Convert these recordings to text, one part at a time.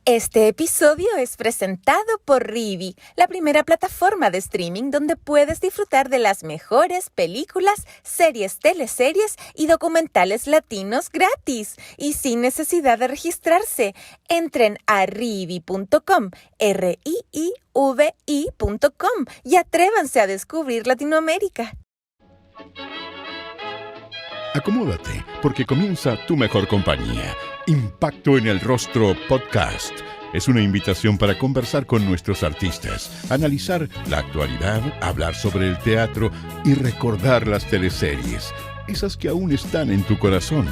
Este episodio es presentado por Rivi, la primera plataforma de streaming donde puedes disfrutar de las mejores películas, series, teleseries y documentales latinos gratis y sin necesidad de registrarse. Entren a rivi.com, riivi.com y atrévanse a descubrir Latinoamérica. Acomódate, porque comienza Tu Mejor Compañía. Impacto en el Rostro Podcast. Es una invitación para conversar con nuestros artistas, analizar la actualidad, hablar sobre el teatro y recordar las teleseries, esas que aún están en tu corazón.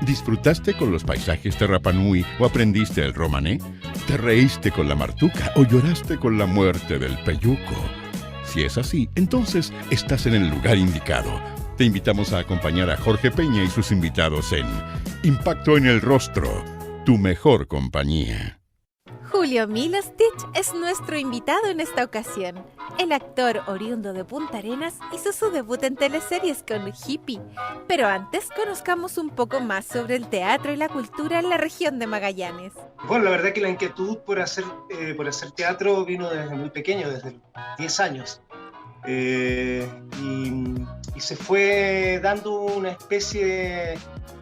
¿Disfrutaste con los paisajes de Rapa Nui o aprendiste el romané? ¿Te reíste con la martuca o lloraste con la muerte del peyuco? Si es así, entonces estás en el lugar indicado. Te invitamos a acompañar a Jorge Peña y sus invitados en Impacto en el Rostro, Tu Mejor Compañía. Julio Milostich es nuestro invitado en esta ocasión. El actor oriundo de Punta Arenas hizo su debut en teleseries con Hippie. Pero antes conozcamos un poco más sobre el teatro y la cultura en la región de Magallanes. Bueno, la verdad que la inquietud por hacer teatro vino desde muy pequeño, desde los 10 años. Y se fue dando una especie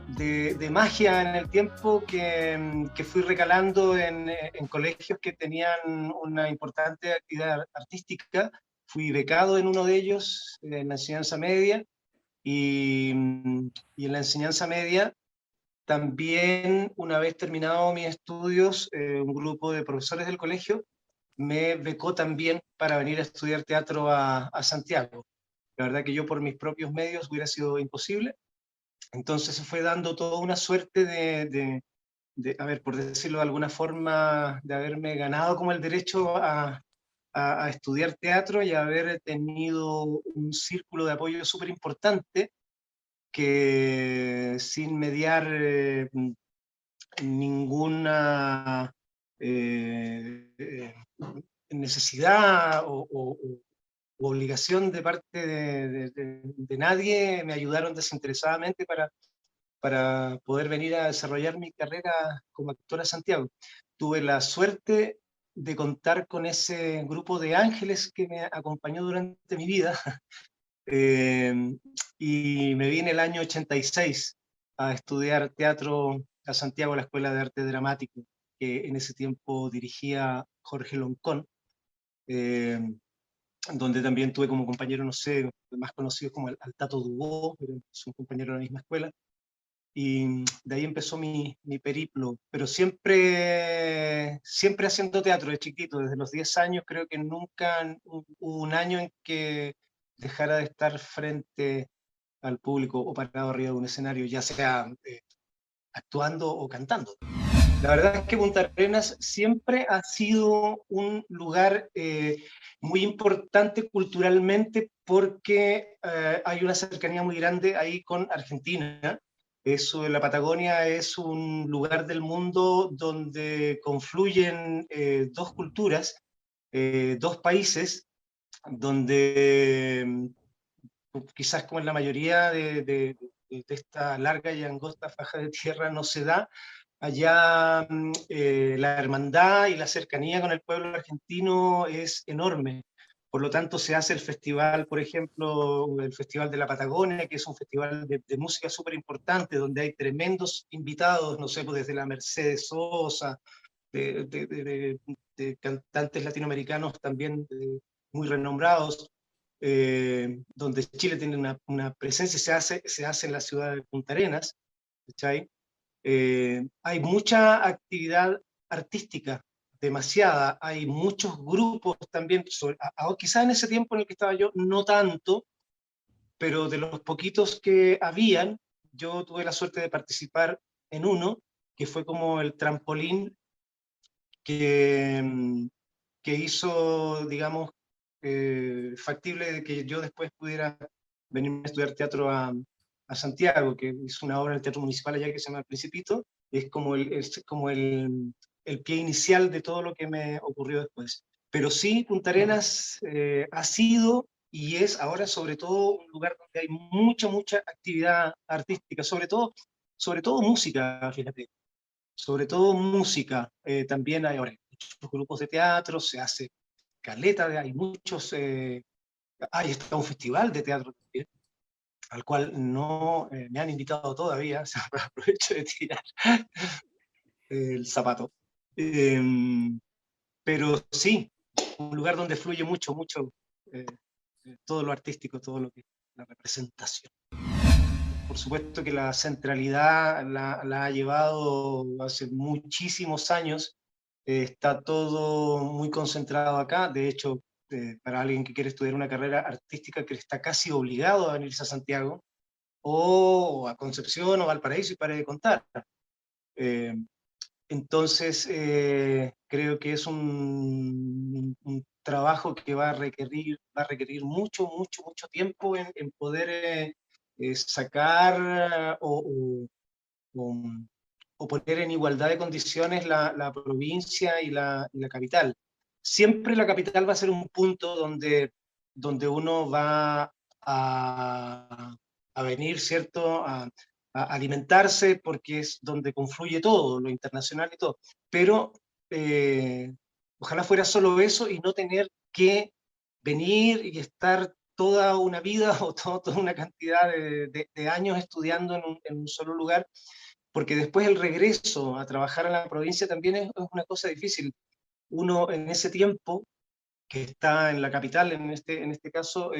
de magia en el tiempo que fui recalando en colegios que tenían una importante actividad artística. Fui becado en uno de ellos, en la enseñanza media, y en la enseñanza media también, una vez terminados mis estudios, un grupo de profesores del colegio me becó también para venir a estudiar teatro a Santiago. La verdad que yo por mis propios medios hubiera sido imposible. Entonces se fue dando toda una suerte a ver, por decirlo de alguna forma, de haberme ganado como el derecho a estudiar teatro y haber tenido un círculo de apoyo súper importante que sin mediar ninguna necesidad o obligación de parte de nadie, me ayudaron desinteresadamente para poder venir a desarrollar mi carrera como actor a Santiago. Tuve la suerte de contar con ese grupo de ángeles que me acompañó durante mi vida, y me vine el año 86 a estudiar teatro a Santiago, a la Escuela de Arte Dramático, que en ese tiempo dirigía Jorge Loncón, eh, donde también tuve como compañero, no sé, más conocido como al Tato Dubó, es un compañero de la misma escuela, y de ahí empezó mi periplo, pero siempre haciendo teatro de chiquito, desde los 10 años. Creo que nunca hubo un año en que dejara de estar frente al público o parado arriba de un escenario, ya sea actuando o cantando. La verdad es que Punta Arenas siempre ha sido un lugar muy importante culturalmente porque hay una cercanía muy grande ahí con Argentina. Eso, la Patagonia es un lugar del mundo donde confluyen dos culturas, dos países, donde quizás como en la mayoría de esta larga y angosta faja de tierra no se da. Allá la hermandad y la cercanía con el pueblo argentino es enorme. Por lo tanto, se hace el festival, por ejemplo, el Festival de la Patagonia, que es un festival de música súper importante, donde hay tremendos invitados, no sé, pues desde la Mercedes Sosa, de, de- de- de cantantes latinoamericanos también muy renombrados, donde Chile tiene una presencia, se hace en la ciudad de Punta Arenas, ¿cachai? Hay mucha actividad artística, demasiada, hay muchos grupos también, quizás en ese tiempo en el que estaba yo, no tanto, pero de los poquitos que habían, yo tuve la suerte de participar en uno, que fue como el trampolín que, que hizo, digamos, factible de que yo después pudiera venir a estudiar teatro a Santiago, que hizo una obra en el Teatro Municipal allá que se llama El Principito, y es como el pie inicial de todo lo que me ocurrió después. Pero sí, Punta Arenas ha sido y es ahora sobre todo un lugar donde hay mucha actividad artística, sobre todo música, fíjate. sobre todo música. También hay ahora muchos grupos de teatro, se hace caleta, hay muchos, hay está un festival de teatro también, al cual no me han invitado todavía, o sea, aprovecho de tirar el zapato. Pero sí, un lugar donde fluye mucho, mucho eh, todo lo artístico, todo lo que la representación. Por supuesto que la centralidad la ha llevado hace muchísimos años, está todo muy concentrado acá, de hecho, para alguien que quiere estudiar una carrera artística que está casi obligado a venirse a Santiago, o a Concepción o Valparaíso y pare de contar. Eh, entonces, creo que es un trabajo que va a requerir mucho, mucho, mucho tiempo en poder sacar o, o poner en igualdad de condiciones la provincia y la capital. Siempre la capital va a ser un punto donde uno va a venir, ¿cierto? A alimentarse porque es donde confluye todo, lo internacional y todo. Pero ojalá fuera solo eso y no tener que venir y estar toda una vida o toda una cantidad de años estudiando en un solo lugar, porque después el regreso a trabajar a la provincia también es una cosa difícil. Uno en ese tiempo que está en la capital, en este caso,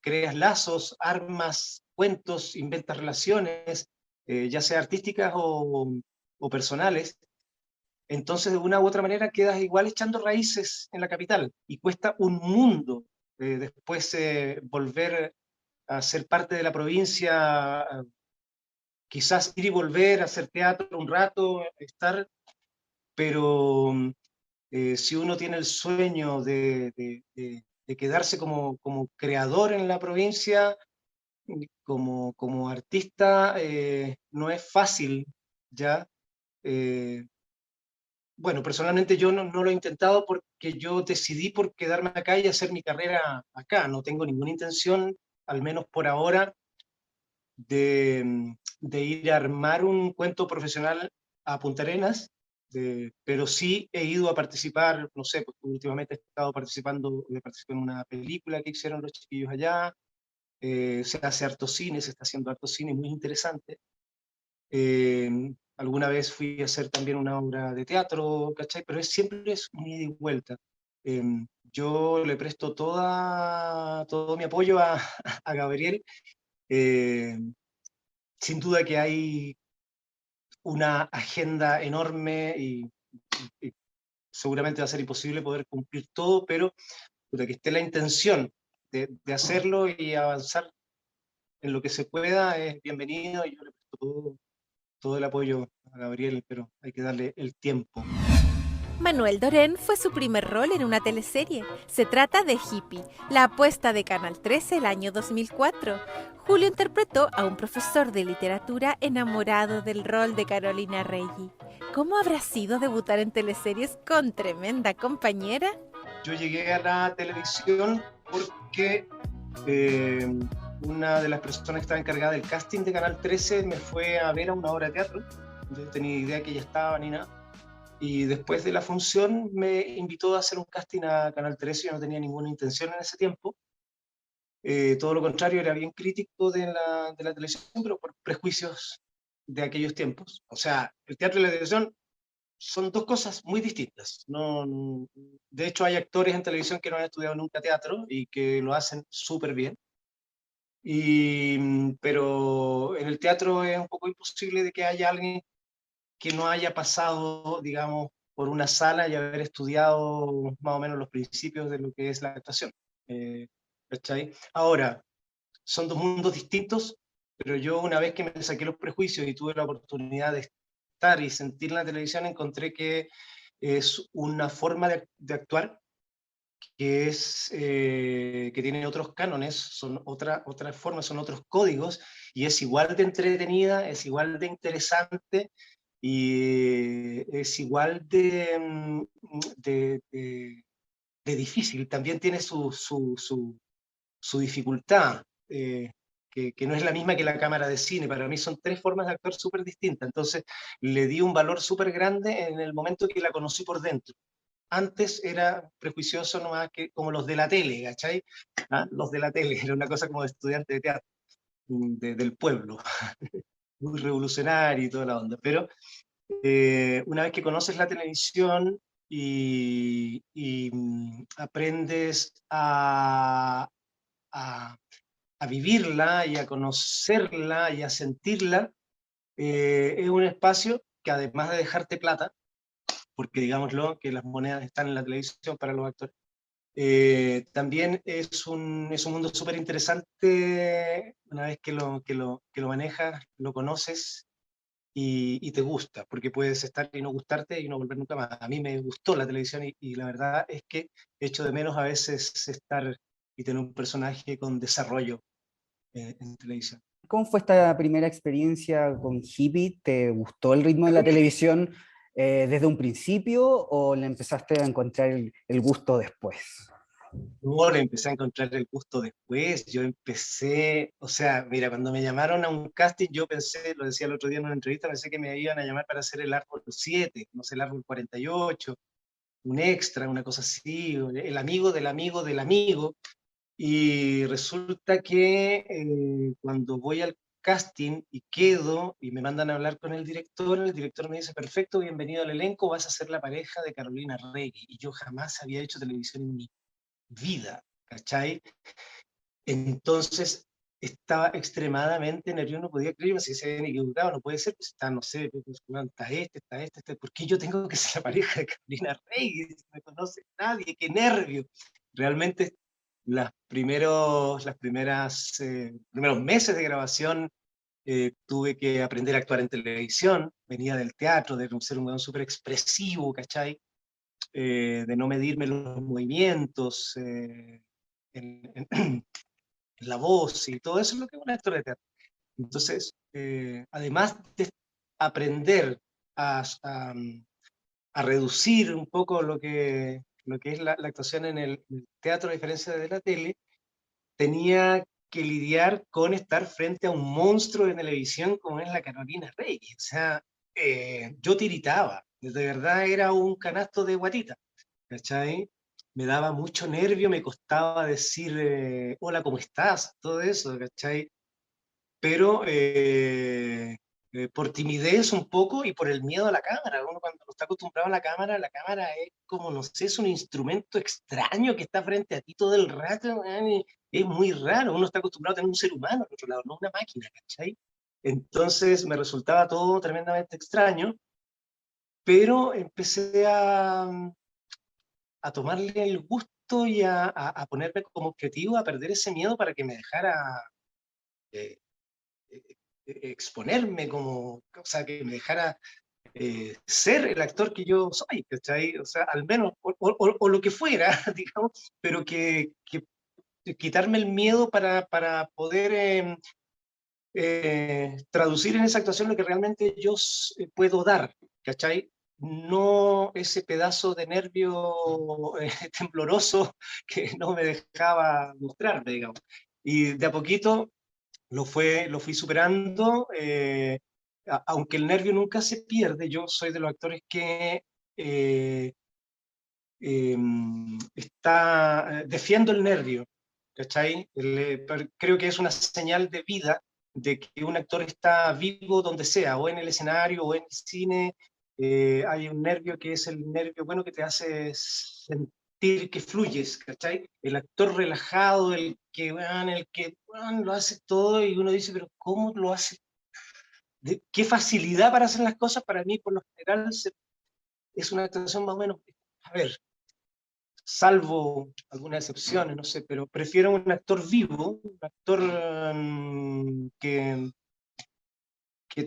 creas lazos, armas, cuentos, inventas relaciones, ya sea artísticas o personales. Entonces, de una u otra manera, quedas igual echando raíces en la capital y cuesta un mundo después volver a ser parte de la provincia, quizás ir y volver a hacer teatro un rato, estar, pero si uno tiene el sueño de quedarse como creador en la provincia, como artista, no es fácil, ¿ya? Bueno, personalmente yo no lo he intentado porque yo decidí por quedarme acá y hacer mi carrera acá. No tengo ninguna intención, al menos por ahora, de ir a armar un cuento profesional a Punta Arenas, pero sí he ido a participar, no sé, pues últimamente he estado participé en una película que hicieron los chiquillos allá, se hace harto cine, se está haciendo harto cine muy interesante. Alguna vez fui a hacer también una obra de teatro, ¿cachai? Pero siempre es un ida y vuelta. Yo le presto todo mi apoyo a Gabriel. Eh, Sin duda que hay una agenda enorme y seguramente va a ser imposible poder cumplir todo, pero que esté la intención de hacerlo y avanzar en lo que se pueda es bienvenido, y yo le presto todo el apoyo a Gabriel, pero hay que darle el tiempo. Manuel Dorén fue su primer rol en una teleserie. Se trata de Hippie, la apuesta de Canal 13 el año 2004. Julio interpretó a un profesor de literatura enamorado del rol de Carolina Reggi. ¿Cómo habrá sido debutar en teleseries con tremenda compañera? Yo llegué a la televisión porque una de las personas que estaba encargada del casting de Canal 13 me fue a ver a una obra de teatro. Yo no tenía idea que ella estaba ni nada. Y después de la función me invitó a hacer un casting a Canal 13, yo no tenía ninguna intención en ese tiempo. Todo lo contrario, era bien crítico de la televisión, pero por prejuicios de aquellos tiempos. O sea, el teatro y la televisión son dos cosas muy distintas. De hecho, hay actores en televisión que no han estudiado nunca teatro y que lo hacen súper bien. Pero en el teatro es un poco imposible de que haya alguien que no haya pasado, digamos, por una sala y haber estudiado más o menos los principios de lo que es la actuación. ¿Cachai? Ahora, son dos mundos distintos, pero yo una vez que me saqué los prejuicios y tuve la oportunidad de estar y sentir la televisión, encontré que es una forma de actuar que tiene otros cánones, son otras formas, son otros códigos, y es igual de entretenida, es igual de interesante, y es igual de difícil. También tiene su dificultad, que no es la misma que la cámara de cine. Para mí son tres formas de actuar súper distintas. Entonces le di un valor súper grande en el momento que la conocí por dentro. Antes era prejuicioso nomás que como los de la tele, ¿cachai? ¿Ah? Los de la tele, era una cosa como de estudiante de teatro, del pueblo, muy revolucionario y toda la onda. Pero una vez que conoces la televisión y aprendes a, a vivirla y a conocerla y a sentirla, es un espacio que además de dejarte plata, porque digámoslo, que las monedas están en la televisión para los actores, también es un mundo súper interesante una vez que lo manejas, lo conoces y te gusta, porque puedes estar y no gustarte y no volver nunca más. A mí me gustó la televisión y la verdad es que echo de menos a veces estar y tener un personaje con desarrollo en televisión. ¿Cómo fue esta primera experiencia con Hippie? ¿Te gustó el ritmo de la televisión desde un principio o le empezaste a encontrar el gusto después? No, le empecé a encontrar el gusto después. Yo empecé, o sea, mira, cuando me llamaron a un casting, yo pensé, lo decía el otro día en una entrevista, pensé que me iban a llamar para hacer el árbol 7, no sé, el árbol 48, un extra, una cosa así, el amigo del amigo del amigo. Y resulta que cuando voy al casting y quedo y me mandan a hablar con el director me dice, perfecto, bienvenido al elenco, vas a ser la pareja de Carolina Regui. Y yo jamás había hecho televisión en mi vida, ¿cachai? Entonces estaba extremadamente nervioso, no podía creerme, si se habían equivocado, no puede ser, pues está, no sé, pues, está este, ¿por qué yo tengo que ser la pareja de Carolina Regui? No me conoce nadie, qué nervio. Realmente primeros meses de grabación tuve que aprender a actuar en televisión, venía del teatro, de ser un weón súper expresivo, ¿cachai? De no medirme los movimientos, en la voz y todo eso es lo que es un actor de teatro. Entonces, además de aprender a, a reducir un poco lo que es la actuación en el teatro, a diferencia de la tele, tenía que lidiar con estar frente a un monstruo de televisión como es la Carolina Reyes. O sea, yo tiritaba, de verdad era un canasto de guatita, ¿cachai? Me daba mucho nervio, me costaba decir hola, ¿cómo estás? Todo eso, ¿cachai? Pero por timidez un poco y por el miedo a la cámara. Uno cuando no está acostumbrado a la cámara es como, no sé, es un instrumento extraño que está frente a ti todo el rato, man, y es muy raro. Uno está acostumbrado a tener un ser humano al otro lado, no una máquina, ¿cachai? Entonces me resultaba todo tremendamente extraño, pero empecé a tomarle el gusto y a ponerme como objetivo, a perder ese miedo para que me dejara eh, exponerme como, o sea, que me dejara ser el actor que yo soy, ¿cachai? O sea, al menos, o lo que fuera, digamos, pero que quitarme el miedo para poder traducir en esa actuación lo que realmente yo puedo dar, ¿cachai? No ese pedazo de nervio tembloroso que no me dejaba mostrarme, digamos. Y de a poquito lo fui superando, aunque el nervio nunca se pierde. Yo soy de los actores que eh, defiendo el nervio, ¿cachai? Creo que es una señal de vida de que un actor está vivo donde sea, o en el escenario, o en el cine. Hay un nervio que es el nervio bueno que te hace sentir que fluyes, ¿cachai? El actor relajado, el que lo hace todo y uno dice, pero ¿cómo lo hace? ¿Qué facilidad para hacer las cosas? Para mí, por lo general, es una actuación más o menos, a ver, salvo algunas excepciones, no sé, pero prefiero un actor vivo, un actor que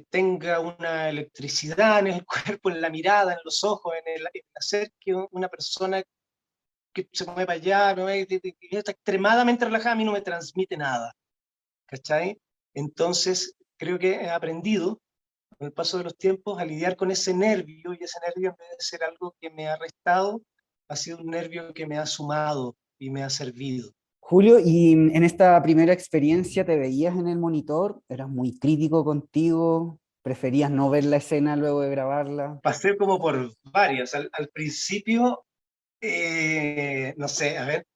tenga una electricidad en el cuerpo, en la mirada, en los ojos, en hacer que una persona que se mueve para allá, que está extremadamente relajada, a mí no me transmite nada, ¿cachai? Entonces, creo que he aprendido con el paso de los tiempos a lidiar con ese nervio, y ese nervio en vez de ser algo que me ha restado, ha sido un nervio que me ha sumado y me ha servido. Julio, ¿y en esta primera experiencia te veías en el monitor? ¿Eras muy crítico contigo? ¿Preferías no ver la escena luego de grabarla? Pasé como por varios. Al principio, no sé, a ver,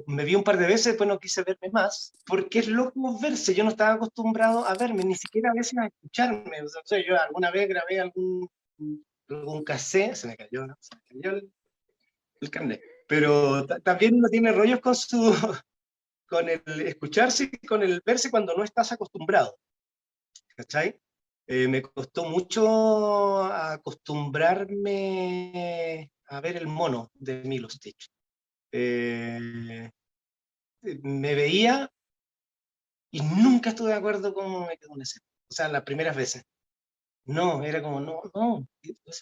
me vi un par de veces, después no quise verme más, porque es loco verse. Yo no estaba acostumbrado a verme, ni siquiera a veces a escucharme. O sea, yo alguna vez grabé algún cassette, se me cayó, ¿no? Se me cayó el carnet. Pero también uno tiene rollos con con el escucharse y con el verse cuando no estás acostumbrado, ¿cachai? Me costó mucho acostumbrarme a ver el mono de Milo Stitch. Me veía y nunca estuve de acuerdo con cómo me quedó una escena. O sea, las primeras veces. No, era como, no, no,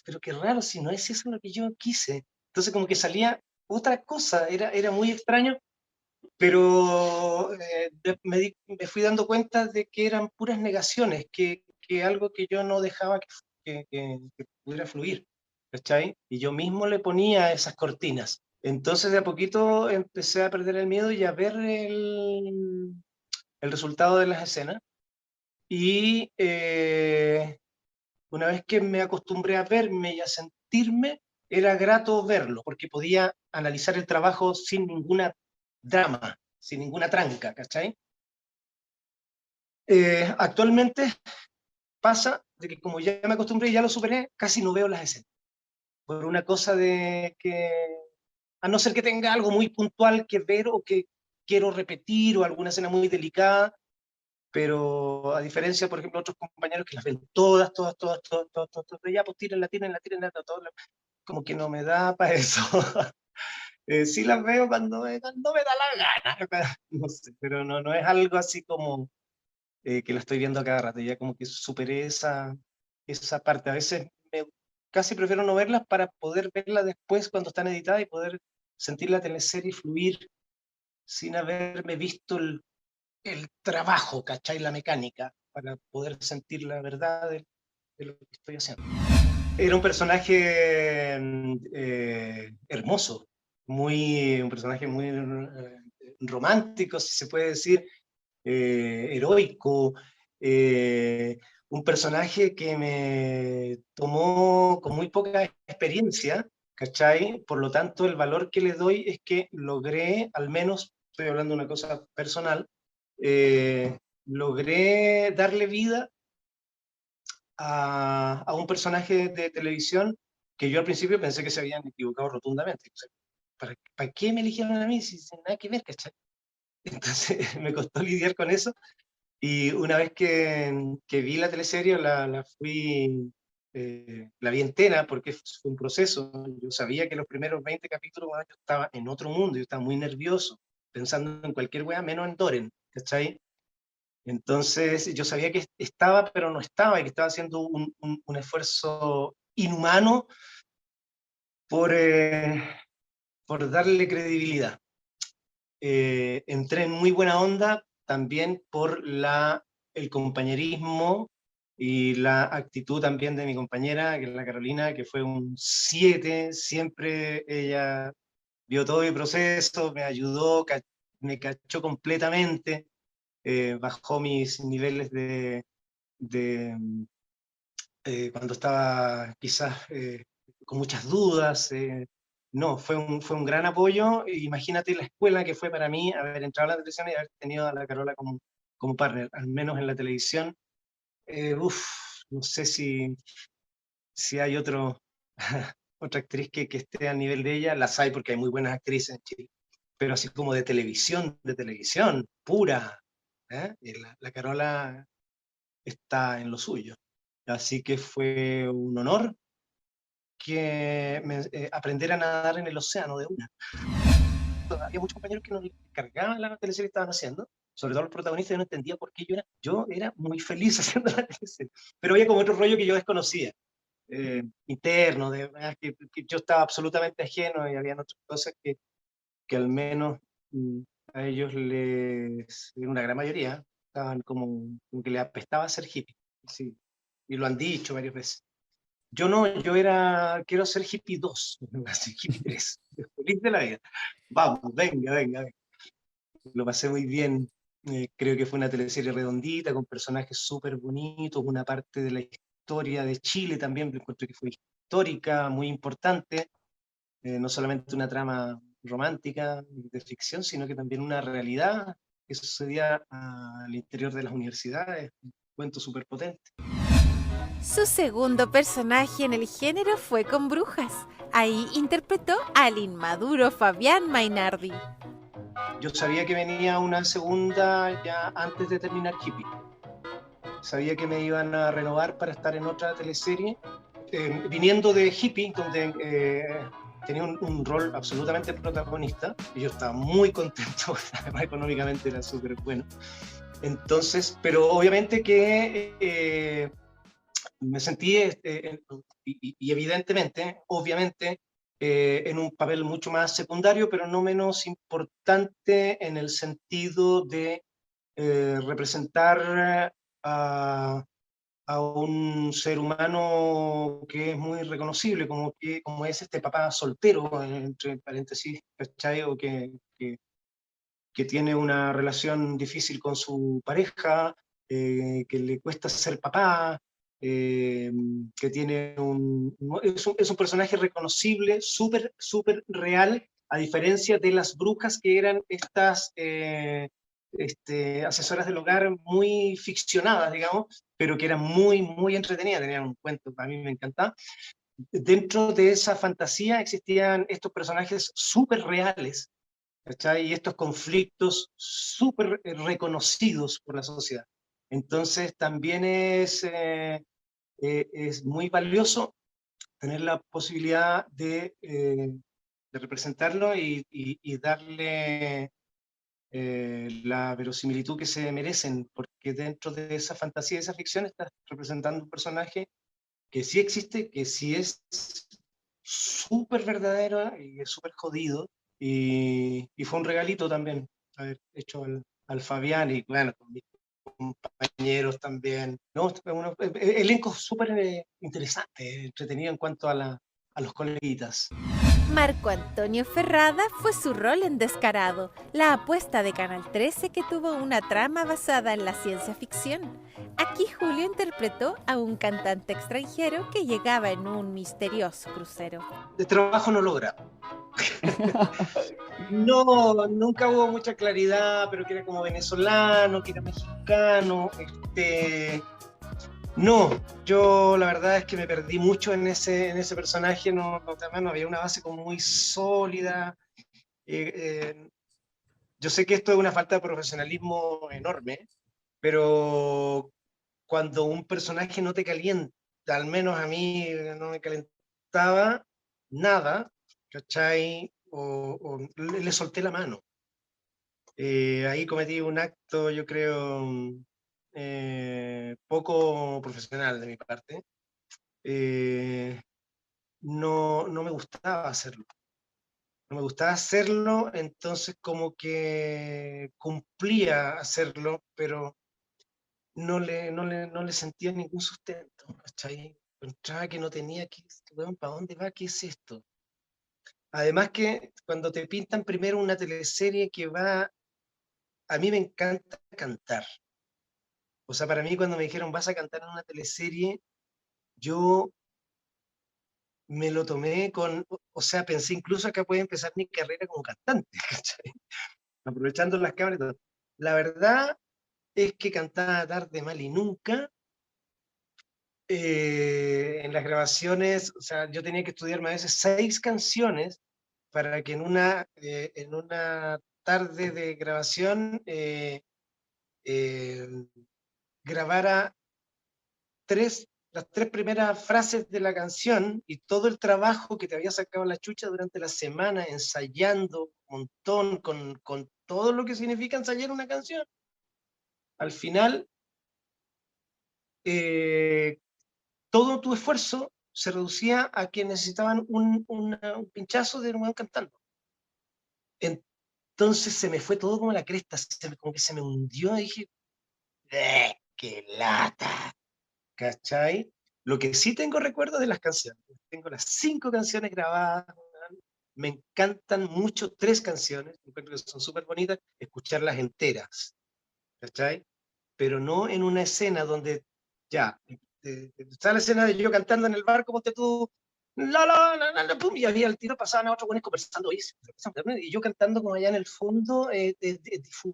pero qué raro, si no es eso lo que yo quise. Entonces como que salía otra cosa, era muy extraño, pero me fui dando cuenta de que eran puras negaciones, que algo que yo no dejaba que pudiera fluir, ¿cachai? Y yo mismo le ponía esas cortinas. Entonces de a poquito empecé a perder el miedo y a ver el resultado de las escenas. Y una vez que me acostumbré a verme y a sentirme, era grato verlo, porque podía analizar el trabajo sin ninguna drama, sin ninguna tranca, ¿cachai? Actualmente pasa de que como ya me acostumbré y ya lo superé, casi no veo las escenas. Por una cosa de que, a no ser que tenga algo muy puntual que ver o que quiero repetir o alguna escena muy delicada, pero a diferencia, por ejemplo, otros compañeros que las ven todas, ya pues tírenla, todo, como que no me da para eso. Sí las veo cuando me da la gana, no sé, pero no es algo así como que la estoy viendo a cada rato, ya como que superé esa parte. A veces casi prefiero no verlas para poder verlas después cuando están editadas y poder sentir la teleserie fluir sin haberme visto el trabajo, ¿cachai? La mecánica, para poder sentir la verdad de lo que estoy haciendo. Era un personaje hermoso, un personaje muy romántico, si se puede decir, heroico, eh, un personaje que me tomó con muy poca experiencia, ¿cachai? Por lo tanto, el valor que le doy es que logré, al menos, estoy hablando de una cosa personal, logré darle vida a un personaje de televisión que yo al principio pensé que se habían equivocado rotundamente. O sea, ¿para qué me eligieron a mí si sin nada que ver, ¿cachai? Entonces me costó lidiar con eso y una vez que vi la teleserie la vi entera porque fue un proceso. Yo sabía que los primeros 20 capítulos bueno, yo estaba en otro mundo, yo estaba muy nervioso, pensando en cualquier wea menos en Doren, ¿cachai? Entonces yo sabía que estaba, pero no estaba, y que estaba haciendo un esfuerzo inhumano por, eh, por darle credibilidad. Entré en muy buena onda también por el compañerismo y la actitud también de mi compañera, que es la Carolina, que fue un 7, siempre ella vio todo mi proceso, me ayudó, me cachó completamente, bajó mis niveles de cuando estaba quizás con muchas dudas. No, fue un gran apoyo. Imagínate la escuela que fue para mí haber entrado a la televisión y haber tenido a la Carola como partner, al menos en la televisión. Uf, no sé si hay otra actriz que esté a nivel de ella, las hay porque hay muy buenas actrices en Chile, pero así como de televisión, pura, la Carola está en lo suyo. Así que fue un honor que aprender a nadar en el océano de una. Había muchos compañeros que nos cargaban la teleserie que estaban haciendo, sobre todo los protagonistas, yo no entendía por qué yo era muy feliz haciendo la teleserie, pero había como otro rollo que yo desconocía, interno, que yo estaba absolutamente ajeno y había otras cosas que al menos a ellos en una gran mayoría, estaban como que les apestaba ser hippie, sí, y lo han dicho varias veces. Yo no, quiero ser hippie 2, así, hippie 3, feliz de la vida. Vamos, venga. lo pasé muy bien. Creo que fue una teleserie redondita, con personajes súper bonitos, una parte de la historia de Chile también, encuentro que fue histórica, muy importante, no solamente una trama romántica de ficción, sino que también una realidad que sucedía al interior de las universidades, un cuento súper potente. Su segundo personaje en el género fue con Brujas. Ahí interpretó al inmaduro Fabián Mainardi. Yo sabía que venía una segunda ya antes de terminar Hippie. Sabía que me iban a renovar para estar en otra teleserie. Viniendo de Hippie, donde tenía un rol absolutamente protagonista, y yo estaba muy contento, además económicamente era súper bueno. Entonces, pero obviamente que me sentí, y evidentemente, obviamente, en un papel mucho más secundario, pero no menos importante en el sentido de representar a un ser humano que es muy reconocible, como es este papá soltero, entre paréntesis, ¿cachai? O que tiene una relación difícil con su pareja, que le cuesta ser papá, que tiene es un personaje reconocible, súper, súper real, a diferencia de las brujas que eran estas asesoras del hogar muy ficcionadas, digamos, pero que eran muy, muy entretenidas, tenían un cuento que a mí me encantaba. Dentro de esa fantasía existían estos personajes súper reales, ¿cachai? Y estos conflictos súper reconocidos por la sociedad. Entonces también es muy valioso tener la posibilidad de representarlo y darle la verosimilitud que se merecen, porque dentro de esa fantasía, de esa ficción, estás representando un personaje que sí existe, que sí es súper verdadero y es súper jodido, y fue un regalito también haber hecho al Fabián, y bueno, con mis compañeros también, ¿no? Elenco súper interesante, entretenido en cuanto a los coleguitas. Marco Antonio Ferrada fue su rol en Descarado, la apuesta de Canal 13 que tuvo una trama basada en la ciencia ficción. Aquí Julio interpretó a un cantante extranjero que llegaba en un misterioso crucero. De trabajo no logra. No, nunca hubo mucha claridad, pero que era como venezolano, que era mexicano, no, yo la verdad es que me perdí mucho en ese personaje, además no había una base como muy sólida. Eh, eh, yo sé que esto es una falta de profesionalismo enorme, pero cuando un personaje no te calienta, al menos a mí no me calentaba nada, ¿cachai? O le solté la mano. Ahí cometí un acto, yo creo, poco profesional de mi parte. No me gustaba hacerlo. No me gustaba hacerlo, entonces como que cumplía hacerlo, pero no le sentía ningún sustento, ¿cachai? Encontraba que no tenía que, weón, ¿para dónde va? ¿Qué es esto? Además que cuando te pintan primero una teleserie que va, a mí me encanta cantar. O sea, para mí cuando me dijeron vas a cantar en una teleserie, yo me lo tomé o sea, pensé incluso acá puede empezar mi carrera como cantante, ¿cachai? Aprovechando las cámaras y todo. La verdad es que cantaba tarde, mal y nunca. En las grabaciones, o sea, yo tenía que estudiarme a veces 6 canciones para que en una tarde de grabación eh, grabara las 3 primeras frases de la canción, y todo el trabajo que te había sacado la chucha durante la semana, ensayando un montón, con todo lo que significa ensayar una canción. Al final, eh, todo tu esfuerzo se reducía a que necesitaban un pinchazo de un weón cantando. Entonces se me fue todo como la cresta, como que se me hundió, y dije, ¡qué lata! ¿Cachai? Lo que sí tengo recuerdo de las canciones. Tengo las 5 canciones grabadas, me encantan mucho 3 canciones, encuentro que son súper bonitas, escucharlas enteras, ¿cachai? Pero no en una escena donde, ya, está la escena de yo cantando en el barco, ponte tú, pum, y había el tiro, pasaban a otros buenos conversando, y yo cantando como allá en el fondo,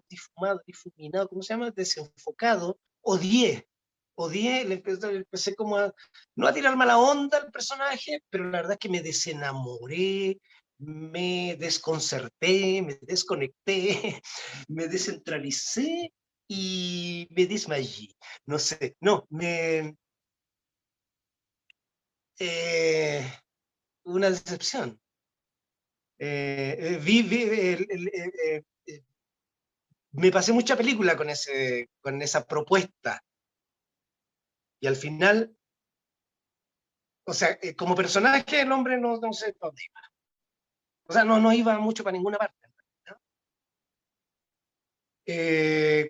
difumado, difuminado, ¿cómo se llama? Desenfocado, odié, empecé como a, no a tirar mala onda al personaje, pero la verdad es que me desenamoré, me desconcerté, me desconecté, me descentralicé y me desmayé. No sé, no, una decepción. Me pasé mucha película con esa propuesta y al final, o sea, como personaje el hombre no sé dónde iba. O sea, no iba mucho para ninguna parte. ¿No?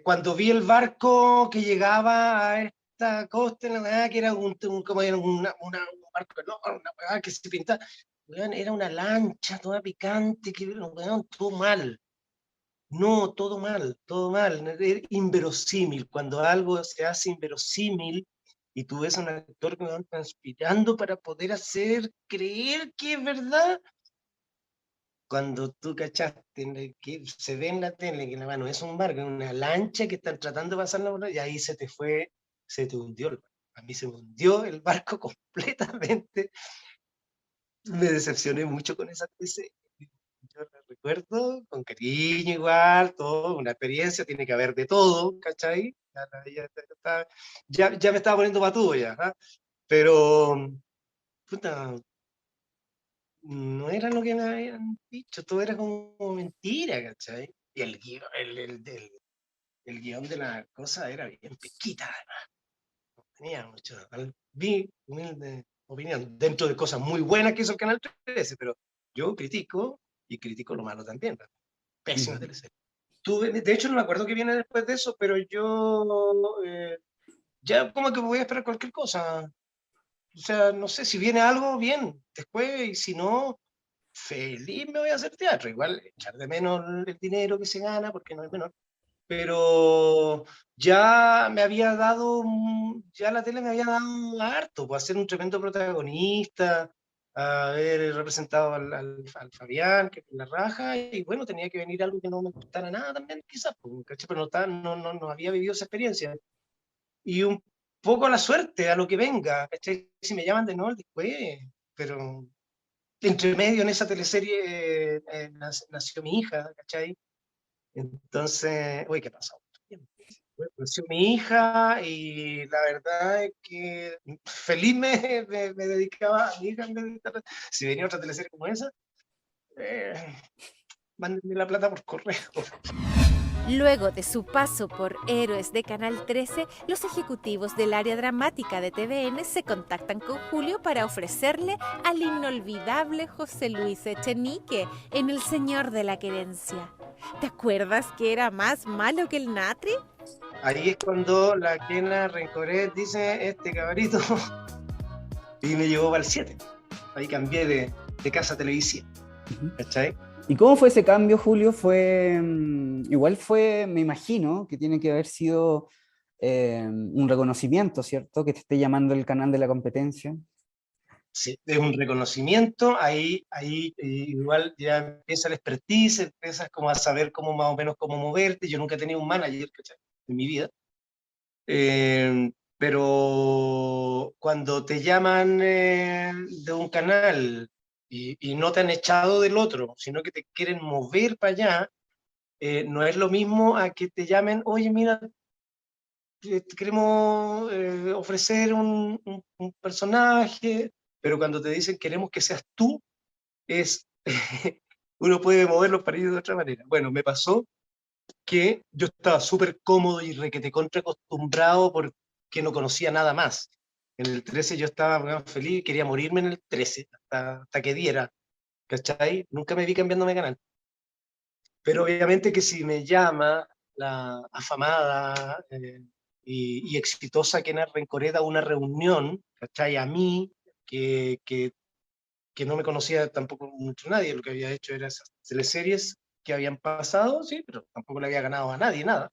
Cuando vi el barco que llegaba a esta costa, que era como era un barco, no, una weá que se pintaba, era una lancha toda picante, que todo mal. No, todo mal, era inverosímil. Cuando algo se hace inverosímil y tú ves a un actor que va transpirando para poder hacer creer que es verdad, cuando tú cachaste que se ve en la tele que la mano es un barco, es una lancha que están tratando de pasarla por ahí, y ahí se te hundió el barco. A mí se me hundió el barco completamente. Me decepcioné mucho con esa serie. Yo la recuerdo con cariño igual, todo, una experiencia, tiene que haber de todo, ¿cachai? Ya me estaba poniendo patudo ya, ¿ah? Pero, puta, no era lo que me habían dicho, todo era como mentira, ¿cachai? Y el guión de la cosa era bien pesquita, además. No tenía mucho. Vi humilde opinión, dentro de cosas muy buenas que hizo el Canal 13, pero yo critico y critico lo malo también. Pésima teleserie. De hecho, no me acuerdo qué viene después de eso, pero yo ya como que voy a esperar cualquier cosa. O sea, no sé, si viene algo, bien, después, y si no, feliz me voy a hacer teatro. Igual echar de menos el dinero que se gana, porque no es menor. Pero ya me había dado, ya la tele me había dado harto, pues ser un tremendo protagonista, haber representado al Fabián, que es la raja, y bueno, tenía que venir algo que no me gustara nada también, quizás, pues, ¿cachai? Pero no había vivido esa experiencia. Y un poco a la suerte, a lo que venga, ¿cachai? Si me llaman de nuevo después, pero entre medio en esa teleserie nació mi hija, ¿cachai? Entonces, uy, ¿qué pasó? Nació mi hija y la verdad es que feliz me dedicaba a mi hija en vez de si venía otra teleserie como esa, eh, mándenme la plata por correo. Luego de su paso por Héroes de Canal 13, los ejecutivos del área dramática de TVN se contactan con Julio para ofrecerle al inolvidable José Luis Echenique en El Señor de la Querencia. ¿Te acuerdas que era más malo que el Natri? Ahí es cuando la Kena Rencoret dice, este cabrito, y me llevó para el 7. Ahí cambié de casa televisiva, ¿cachai? ¿Y cómo fue ese cambio, Julio? Igual fue, me imagino, que tiene que haber sido un reconocimiento, ¿cierto? Que te esté llamando el canal de la competencia. Sí, es un reconocimiento, ahí igual ya empieza el expertise, empiezas como a saber cómo más o menos cómo moverte. Yo nunca he tenido un manager, ¿cachai? En mi vida. Pero cuando te llaman de un canal y no te han echado del otro, sino que te quieren mover para allá, no es lo mismo a que te llamen, oye, mira, te queremos ofrecer un personaje, pero cuando te dicen queremos que seas tú, es uno puede moverlos para ir de otra manera. Bueno, me pasó que yo estaba súper cómodo y requete contra acostumbrado porque no conocía nada más. En el 13 yo estaba bueno, feliz, quería morirme en el 13, hasta que diera, ¿cachai? Nunca me vi cambiándome de canal. Pero obviamente que si me llama la afamada y exitosa Kena Rencoreda a una reunión, ¿cachai? A mí, que que no me conocía tampoco mucho nadie, lo que había hecho era esas teleseries que habían pasado, sí, pero tampoco le había ganado a nadie, nada.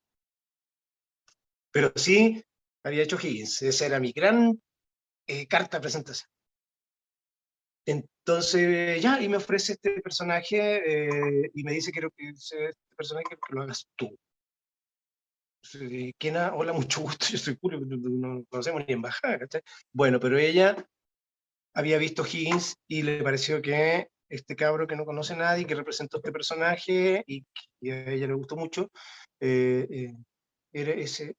Pero sí había hecho Higgins, esa era mi gran carta de presentación. Entonces, ya, y me ofrece este personaje y me dice, quiero que sea este personaje que lo hagas tú. Kena, hola, mucho gusto, yo soy Julio, no conocemos ni embajada, ¿cachai? Bueno, pero ella había visto Higgins y le pareció que este cabro que no conoce a nadie, que representó este personaje y que a ella le gustó mucho, era ese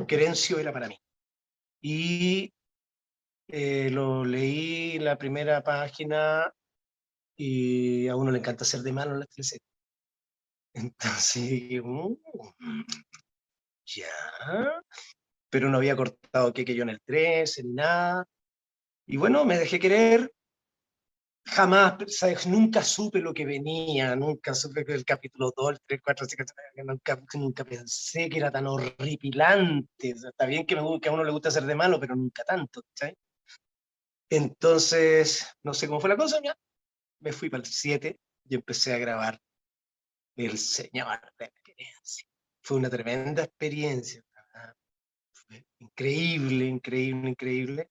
Querencio era para mí. Y lo leí la primera página y a uno le encanta ser de malo en las teleseries. Entonces, ya, pero no había cortado que yo en el 13 ni nada. Y bueno, me dejé querer. Jamás, ¿sabes? Nunca supe lo que venía, nunca supe que el capítulo 2, el 3, 4, 5, nunca pensé que era tan horripilante. O sea, está bien que a uno le gusta ser de malo, pero nunca tanto, ¿sabes? Entonces, no sé cómo fue la cosa, ya me fui para el 7 y empecé a grabar El Señor de la Querencia. Fue una tremenda experiencia, ¿verdad? Fue increíble, increíble, increíble.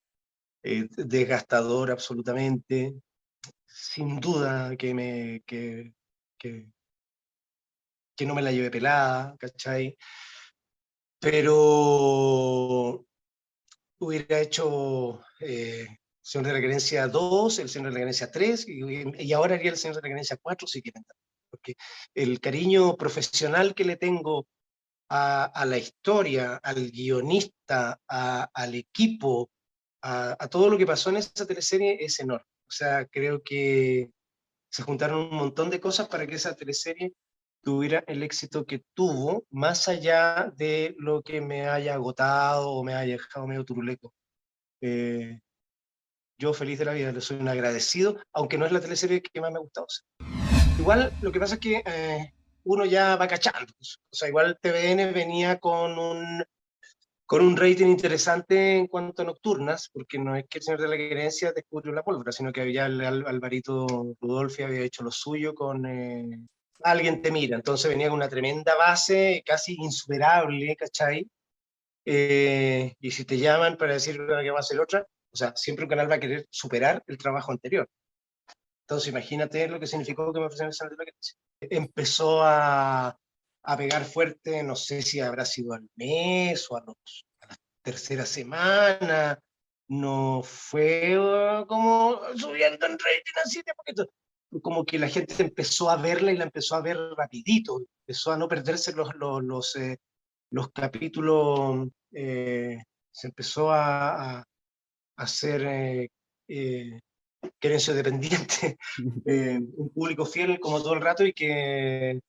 Desgastador absolutamente. Sin duda que no me la llevé pelada, ¿cachai? Pero hubiera hecho Señor de la Querencia 2, el Señor de la Querencia 3, y ahora haría el Señor de la Querencia 4 si quieren. Porque el cariño profesional que le tengo a la historia, al guionista, al equipo, a todo lo que pasó en esa teleserie es enorme. O sea, creo que se juntaron un montón de cosas para que esa teleserie tuviera el éxito que tuvo, más allá de lo que me haya agotado o me haya dejado medio turuleco. Yo feliz de la vida, le soy un agradecido, aunque no es la teleserie que más me ha gustado. Igual lo que pasa es que uno ya va cachando. O sea, igual TVN venía con un rating interesante en cuanto a nocturnas, porque no es que el Señor de la Querencia descubrió la pólvora, sino que había Alvarito Rudolfi había hecho lo suyo con Alguien te mira, entonces venía con una tremenda base, casi insuperable, ¿cachai? Y si te llaman para decir que va a ser otra, o sea, siempre un canal va a querer superar el trabajo anterior. Entonces imagínate lo que significó que me ofrecieron el Señor de la Querencia. Empezó a pegar fuerte, no sé si habrá sido al mes o a la tercera semana, no fue como subiendo en rating así de poquito, como que la gente empezó a verla y la empezó a ver rapidito, empezó a no perderse los capítulos, se empezó a hacer Querencio dependiente, un público fiel como todo el rato y que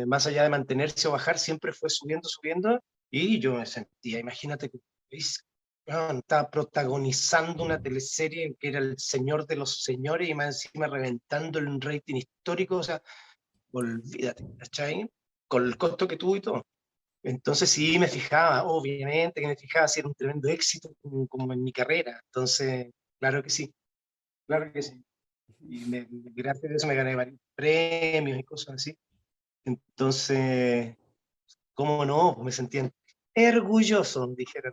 más allá de mantenerse o bajar, siempre fue subiendo, subiendo, y yo me sentía, imagínate, estaba protagonizando una teleserie que era El Señor de los Señores y más encima reventando un rating histórico, o sea, olvídate, ¿cachai? Con el costo que tuvo y todo. Entonces sí me fijaba, obviamente que me fijaba si era un tremendo éxito como en mi carrera, entonces, claro que sí, claro que sí. Y gracias a eso me gané varios premios y cosas así. Entonces, ¿cómo no? Pues me sentía orgulloso, dijera.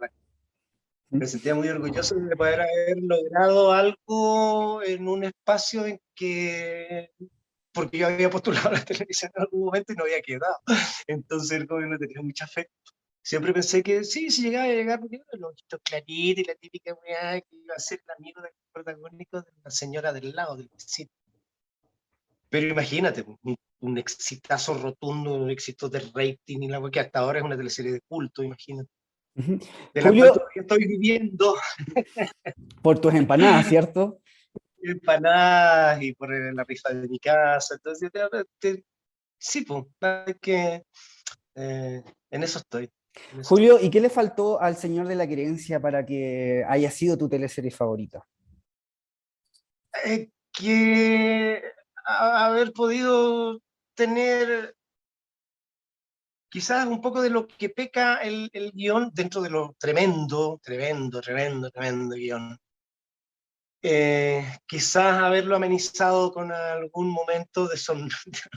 Me sentía muy orgulloso de poder haber logrado algo en un espacio en que, porque yo había postulado a la televisión en algún momento y no había quedado. Entonces el gobierno tenía mucha fe. Siempre pensé que sí, si llegaba a llegar, porque los ojitos claritos y la típica weá que iba a ser el amigo del protagónico de la señora del lado, del vecino. Pero imagínate, un exitazo rotundo, un éxito de rating y la que hasta ahora es una teleserie de culto, imagínate. De la cual Julio, todavía estoy viviendo por tus empanadas, ¿cierto? empanadas y por la rifa de mi casa. Entonces, sí, pues, que en eso estoy. En eso Julio, ¿y qué le faltó al Señor de la Querencia para que haya sido tu teleserie favorita? que haber podido tener quizás un poco de lo que peca el guión dentro de lo tremendo, tremendo, tremendo, tremendo guión. quizás haberlo amenizado con algún momento de un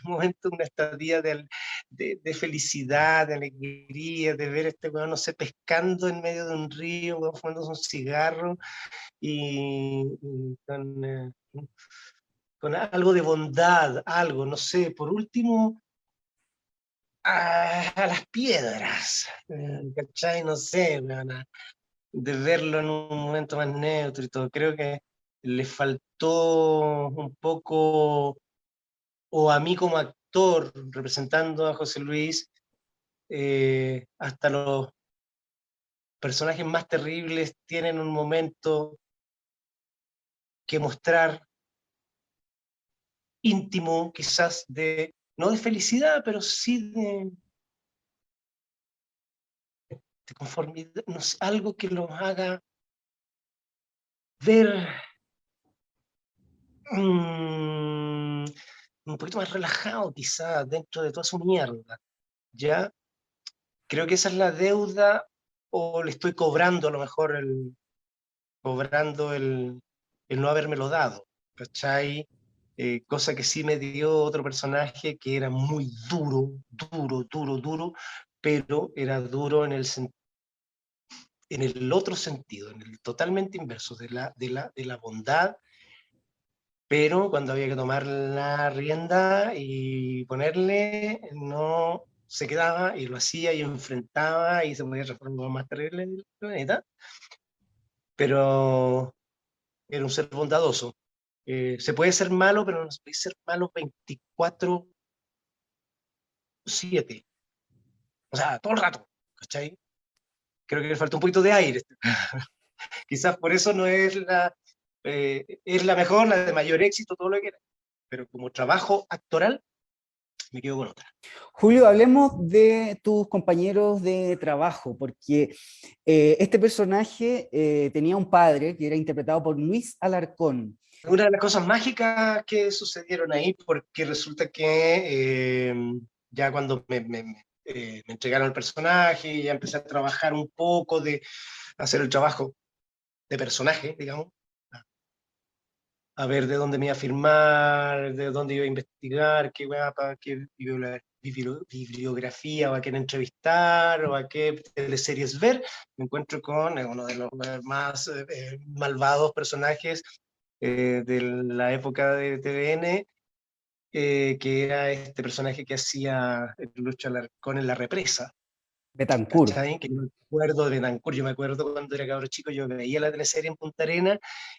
momento, una estadía de felicidad, de alegría, de ver a este weón, no sé, pescando en medio de un río, weón, fumándose un cigarro, y con algo de bondad, algo, no sé, por último, a las piedras, ¿cachai? No sé, weón, de verlo en un momento más neutro y todo. Creo que le faltó un poco, o a mí como actor, representando a José Luis, hasta los personajes más terribles tienen un momento que mostrar íntimo, quizás no de felicidad, pero sí de conformidad, no sé, algo que los haga ver un poquito más relajado, quizás, dentro de toda su mierda, ¿ya? Creo que esa es la deuda, o le estoy cobrando a lo mejor el no habérmelo dado, ¿cachai? Cosa que sí me dio otro personaje que era muy duro, duro, duro, duro, pero era duro en el otro sentido, en el totalmente inverso, de la bondad, pero cuando había que tomar la rienda y ponerle, no se quedaba y lo hacía y enfrentaba y se podía transformar más terrible en el planeta, pero era un ser bondadoso. Se puede ser malo, pero no se puede ser malo 24/7, o sea, todo el rato, ¿cachai? Creo que le falta un poquito de aire. Quizás por eso no es la mejor, la de mayor éxito, todo lo que quiera, pero como trabajo actoral, me quedo con otra. Julio, hablemos de tus compañeros de trabajo, porque este personaje tenía un padre que era interpretado por Luis Alarcón. Una de las cosas mágicas que sucedieron ahí, porque resulta que ya cuando me entregaron el personaje, y ya empecé a trabajar un poco de hacer el trabajo de personaje, digamos, a ver de dónde me iba a firmar, de dónde iba a investigar, qué bibliografía, o a quién entrevistar, o a qué teleseries ver. Me encuentro con uno de los más malvados personajes de la época de TVN, que era este personaje que hacía Lucho Alarcón en La Represa. Betancourt. ¿Cachai? Que yo me acuerdo de Betancourt, yo me acuerdo cuando era cabro chico, yo veía la teleserie en Punta Arenas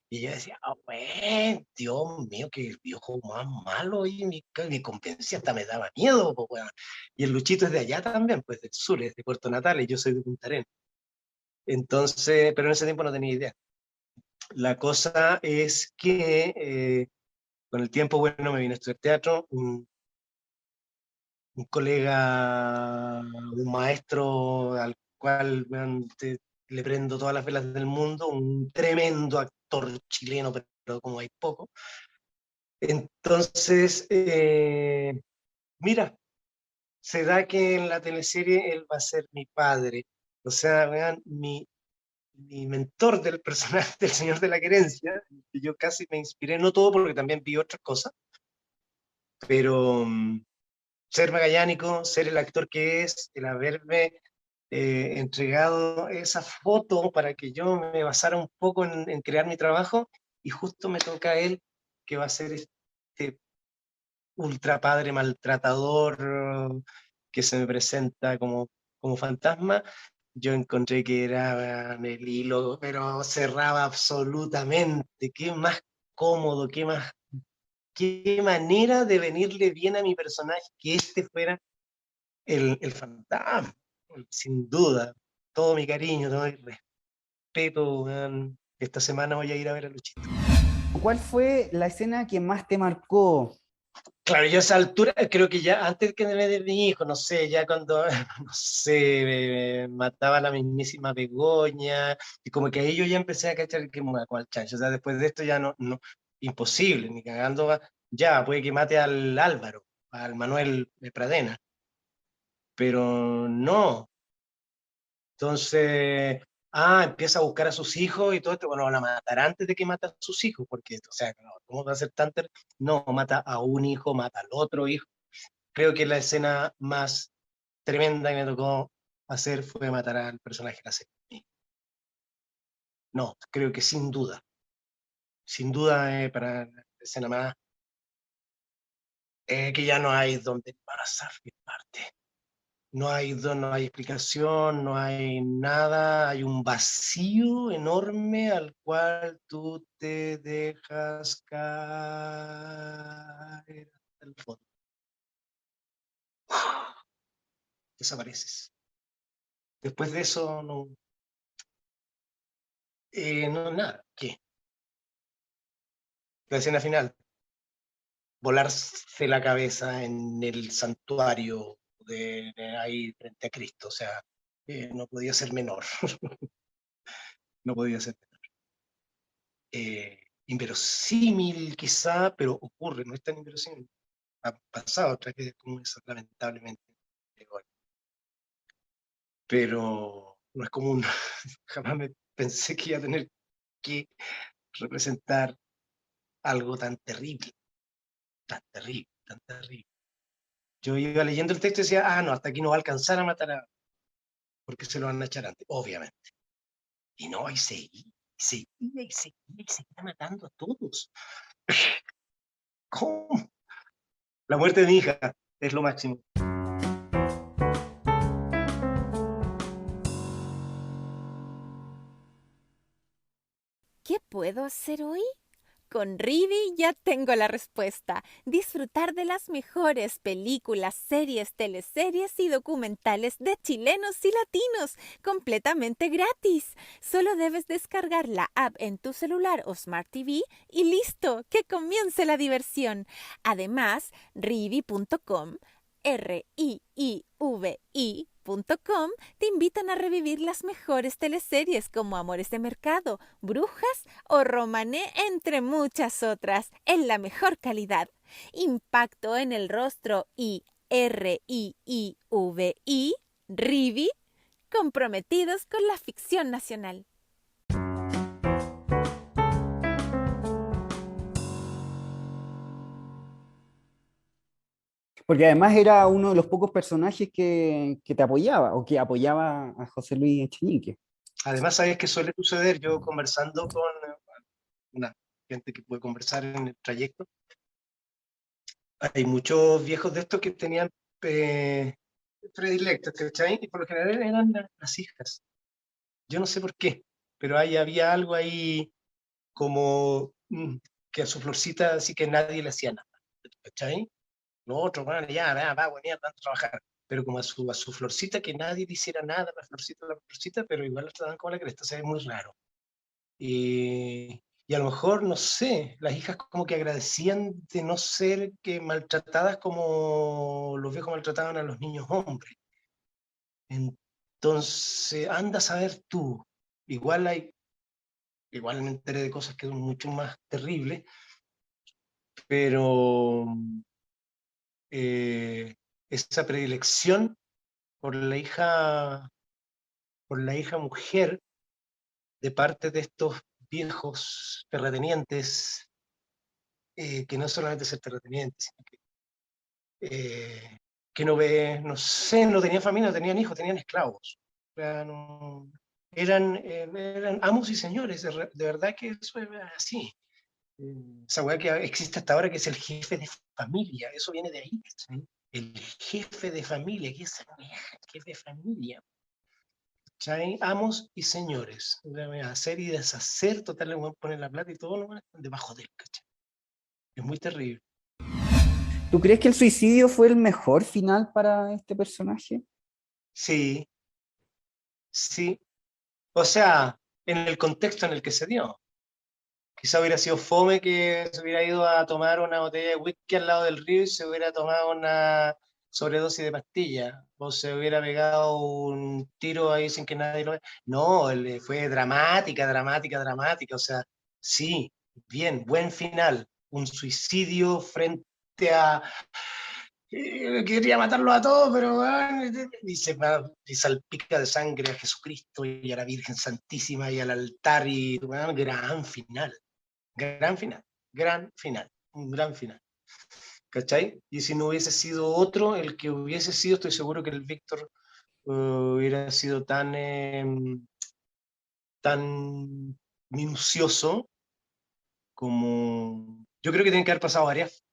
y yo decía, wey, Dios mío, que el viejo más malo, y me convencía, hasta me daba miedo, pues, bueno. Y el Luchito es de allá también, pues del sur, es de Puerto Natales, y yo soy de Punta Arenas. Entonces, pero en ese tiempo no tenía idea. La cosa es que con el tiempo, bueno, me vine a estudiar teatro, un colega, un maestro al cual le prendo todas las velas del mundo, un tremendo actor chileno, pero como hay poco. Entonces, mira, se da que en la teleserie él va a ser mi padre. O sea, vean, mi mentor del personaje del Señor de la Querencia, que yo casi me inspiré, no todo porque también vi otras cosas, pero ser magallánico, ser el actor que es, el haberme entregado esa foto para que yo me basara un poco en crear mi trabajo, y justo me toca a él, que va a ser este ultra padre maltratador que se me presenta como fantasma. Yo encontré que era el hilo, pero cerraba absolutamente. Qué más cómodo, qué manera de venirle bien a mi personaje que este fuera el fantasma, sin duda. Todo mi cariño, todo mi respeto. Man. Esta semana voy a ir a ver a Luchito. ¿Cuál fue la escena que más te marcó? Claro, yo a esa altura, creo que ya antes que me de mi hijo, no sé, ya cuando, no sé, mataba a la mismísima Begoña, y como que ahí yo ya empecé a cachar que me con el chancho. O sea, después de esto ya no, imposible, ni cagando, ya, puede que mate al Álvaro, al Manuel de Pradena, pero no. Entonces, empieza a buscar a sus hijos y todo esto, bueno, van a matar antes de que mata a sus hijos, porque, o sea, no, ¿cómo va a ser tan terrible? No, mata a un hijo, mata al otro hijo. Creo que la escena más tremenda que me tocó hacer fue matar al personaje de la serie. No, creo que sin duda, para la escena más, que ya no hay donde pasar mi parte. No hay explicación, no hay nada, hay un vacío enorme al cual tú te dejas caer hasta el fondo. Desapareces. Después de eso, no, nada. ¿Qué? La escena final, volarse la cabeza en el santuario ahí frente a Cristo, o sea, no podía ser menor. No podía ser menor. Inverosímil quizá, pero ocurre, no es tan inverosímil. Ha pasado otra vez como eso, lamentablemente. Pero no es común. Jamás me pensé que iba a tener que representar algo tan terrible, tan terrible, tan terrible. Yo iba leyendo el texto y decía, no, hasta aquí no va a alcanzar a matar a... porque se lo van a echar antes, obviamente. Y no, y seguía matando a todos. ¿Cómo? La muerte de mi hija es lo máximo. ¿Qué puedo hacer hoy? Con Rivi ya tengo la respuesta. Disfrutar de las mejores películas, series, teleseries y documentales de chilenos y latinos, completamente gratis. Solo debes descargar la app en tu celular o Smart TV y listo, que comience la diversión. Además, Rivi.com, RIIVI.com, te invitan a revivir las mejores teleseries como Amores de Mercado, Brujas o Romané, entre muchas otras, en la mejor calidad. Impacto en el rostro y RIIVI, Rivi, comprometidos con la ficción nacional. Porque además era uno de los pocos personajes que te apoyaba o que apoyaba a José Luis Echenique. Además, ¿sabes qué suele suceder? Yo conversando con una gente que puede conversar en el trayecto, hay muchos viejos de estos que tenían predilectos, ¿cachai? Y por lo general eran las hijas. Yo no sé por qué, pero había algo ahí como que a su florcita así que nadie le hacía nada, ¿cachai? Los otros, bueno, ya, va, venía tanto a trabajar, pero como a su florcita que nadie le hiciera nada, la florcita, pero igual la trataban como la cresta, o sea, es muy raro. Y a lo mejor, no sé, las hijas como que agradecían de no ser que maltratadas como los viejos maltrataban a los niños hombres. Entonces, anda a saber tú, igual me enteré de cosas que son mucho más terribles, pero esa predilección por la hija mujer de parte de estos viejos terratenientes, que no solamente ser terratenientes, sino que no sé, no tenían familia, no tenían hijos, tenían esclavos. O sea, eran amos y señores, de verdad que eso es así. Esa weá que existe hasta ahora, que es el jefe de familia, eso viene de ahí, ¿sí? El jefe de familia, ¿qué es el jefe de familia? ¿Cachai? Amos y señores. Hacer y deshacer, total, le voy a poner la plata y todo, no están debajo de él, ¿cachai? Es muy terrible. ¿Tú crees que el suicidio fue el mejor final para este personaje? Sí, sí. O sea, en el contexto en el que se dio. Quizá hubiera sido fome que se hubiera ido a tomar una botella de whisky al lado del río y se hubiera tomado una sobredosis de pastilla, o se hubiera pegado un tiro ahí sin que nadie lo vea. No, fue dramática, o sea, sí, bien, buen final, un suicidio frente a quería matarlos a todos, pero y salpica de sangre a Jesucristo y a la Virgen Santísima y al altar, y bueno, gran final, un gran final. ¿Cachai? Y si no hubiese sido otro, el que hubiese sido, estoy seguro que el Víctor hubiera sido tan minucioso como... Yo creo que tienen que haber pasado varias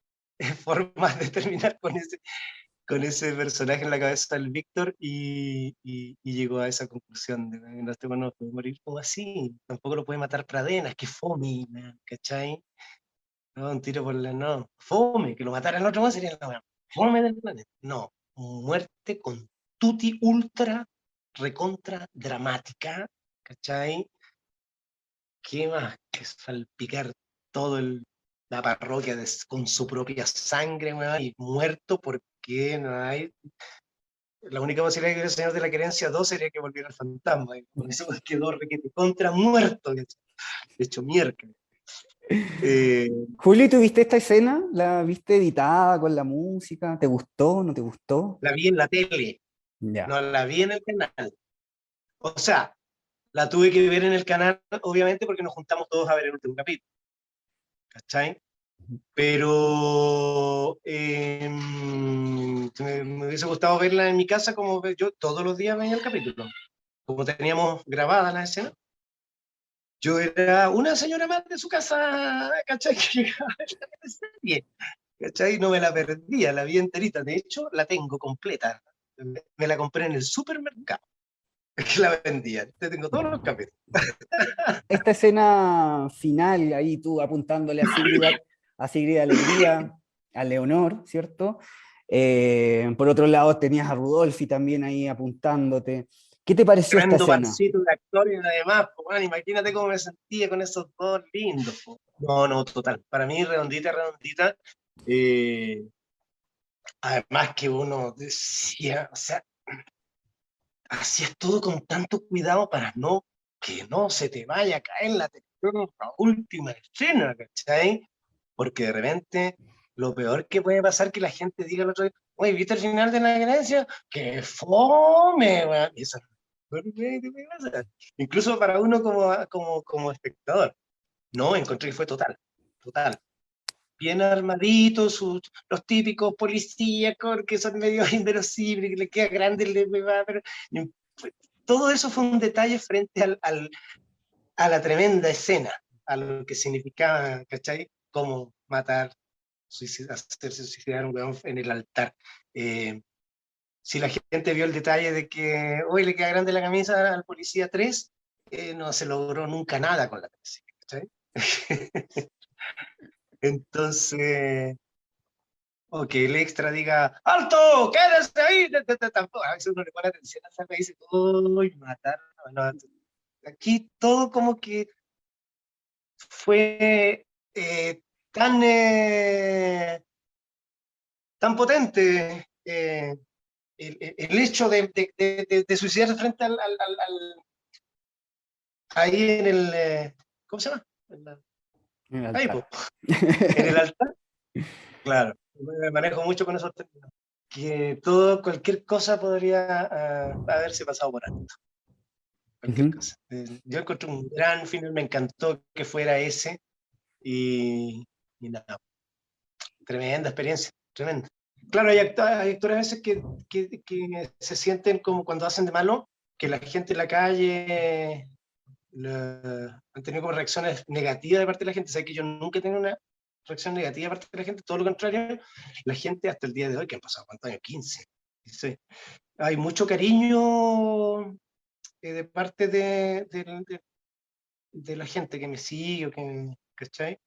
formas de terminar con ese personaje en la cabeza del Víctor, y llegó a esa conclusión de que este bueno no puede morir como así, tampoco lo puede matar Pradenas, que fome, man, ¿cachai? No, un tiro por la... No, fome, que lo matara el otro más sería la fome del planeta. No, muerte con tutti ultra, recontra dramática, ¿cachai? ¿Qué más que salpicar todo la parroquia con su propia sangre, weón, y muerto porque no hay... La única posibilidad que el Señor de la Querencia 2 sería que volviera el fantasma, y por eso quedó requete contra muerto, de hecho miércoles. Julio, ¿tú viste esta escena? ¿La viste editada con la música? ¿Te gustó? ¿No te gustó? La vi en la tele, Ya. no la vi en el canal. O sea, la tuve que ver en el canal, obviamente, porque nos juntamos todos a ver el último capítulo. ¿Cachai? Pero me hubiese gustado verla en mi casa, como yo todos los días veía el capítulo. Como teníamos grabada la escena, yo era una señora más de su casa, ¿cachai? Que llegaba a ver la serie, ¿cachai? No me la perdía, la vi enterita. De hecho, la tengo completa. Me la compré en el supermercado, que la vendían. Te tengo todos los capítulos. Esta escena final, ahí tú apuntándole a Sigrid Alegría, a Leonor, ¿cierto? Por otro lado tenías a Rudolfi también ahí apuntándote. ¿Qué te pareció esta Tremendo escena? pancito de actor y además, pues, man, imagínate cómo me sentía con esos dos lindos. Pues. No, total. Para mí, redondita, redondita. Además que uno decía, o sea, hacías todo con tanto cuidado para que no se te vaya a caer la última escena, ¿cachai? Porque de repente lo peor que puede pasar es que la gente diga el otro día, oye, ¿viste el final de La Herencia? ¡Qué fome, weón! Y eso, incluso para uno como espectador. No, encontré que fue total. Bien armaditos, los típicos policías que son medio inverosímiles, que le queda grande pero todo eso fue un detalle frente a la tremenda escena, a lo que significaba, ¿cachai? Cómo matar, hacerse suicidar un weón en el altar. Si la gente vio el detalle de que hoy le queda grande la camisa al policía 3, no se logró nunca nada con la camisa, ¿cachai? Entonces, o que el extra diga, ¡alto! ¡Quédese ahí! Tampoco, a veces uno le pone atención a esa y dice, ¡uy, matar! No, aquí todo como que fue tan, tan potente el hecho de suicidarse frente ahí en el, ¿cómo se llama? En el Ahí, altar. en el altar. Claro, me manejo mucho con esos términos. Que cualquier cosa podría haberse pasado por alto. Cualquier cosa. Yo encontré un gran final, me encantó que fuera ese, y nada, tremenda experiencia, tremenda. Claro, hay actores a veces que se sienten como cuando hacen de malo, que la gente en la calle han tenido como reacciones negativas de parte de la gente. Sabes que yo nunca he tenido una reacción negativa de parte de la gente, todo lo contrario, la gente hasta el día de hoy, que han pasado ¿cuántos años? 15. ¿Sí? Hay mucho cariño de parte de la gente que me sigue, ¿cachai?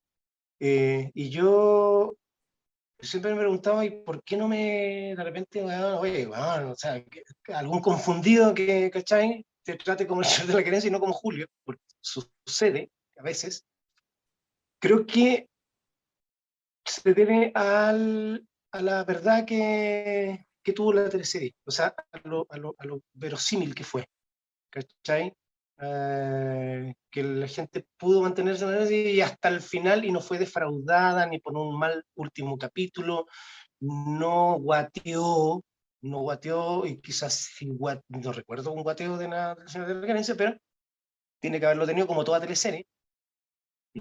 Y yo siempre me preguntaba, ¿y por qué no de repente, oye, o sea, algún confundido que, ¿cachai? Te trate como el Señor de la Querencia y no como Julio, porque sucede a veces. Creo que se debe a la verdad que tuvo la teleserie, o sea, a lo verosímil que fue, ¿cachai? Que la gente pudo mantenerse y hasta el final y no fue defraudada ni por un mal último capítulo, no guateó, no guateó, y quizás sí no recuerdo un guateo de nada del Señor de la Gerencia, pero tiene que haberlo tenido como toda teleserie.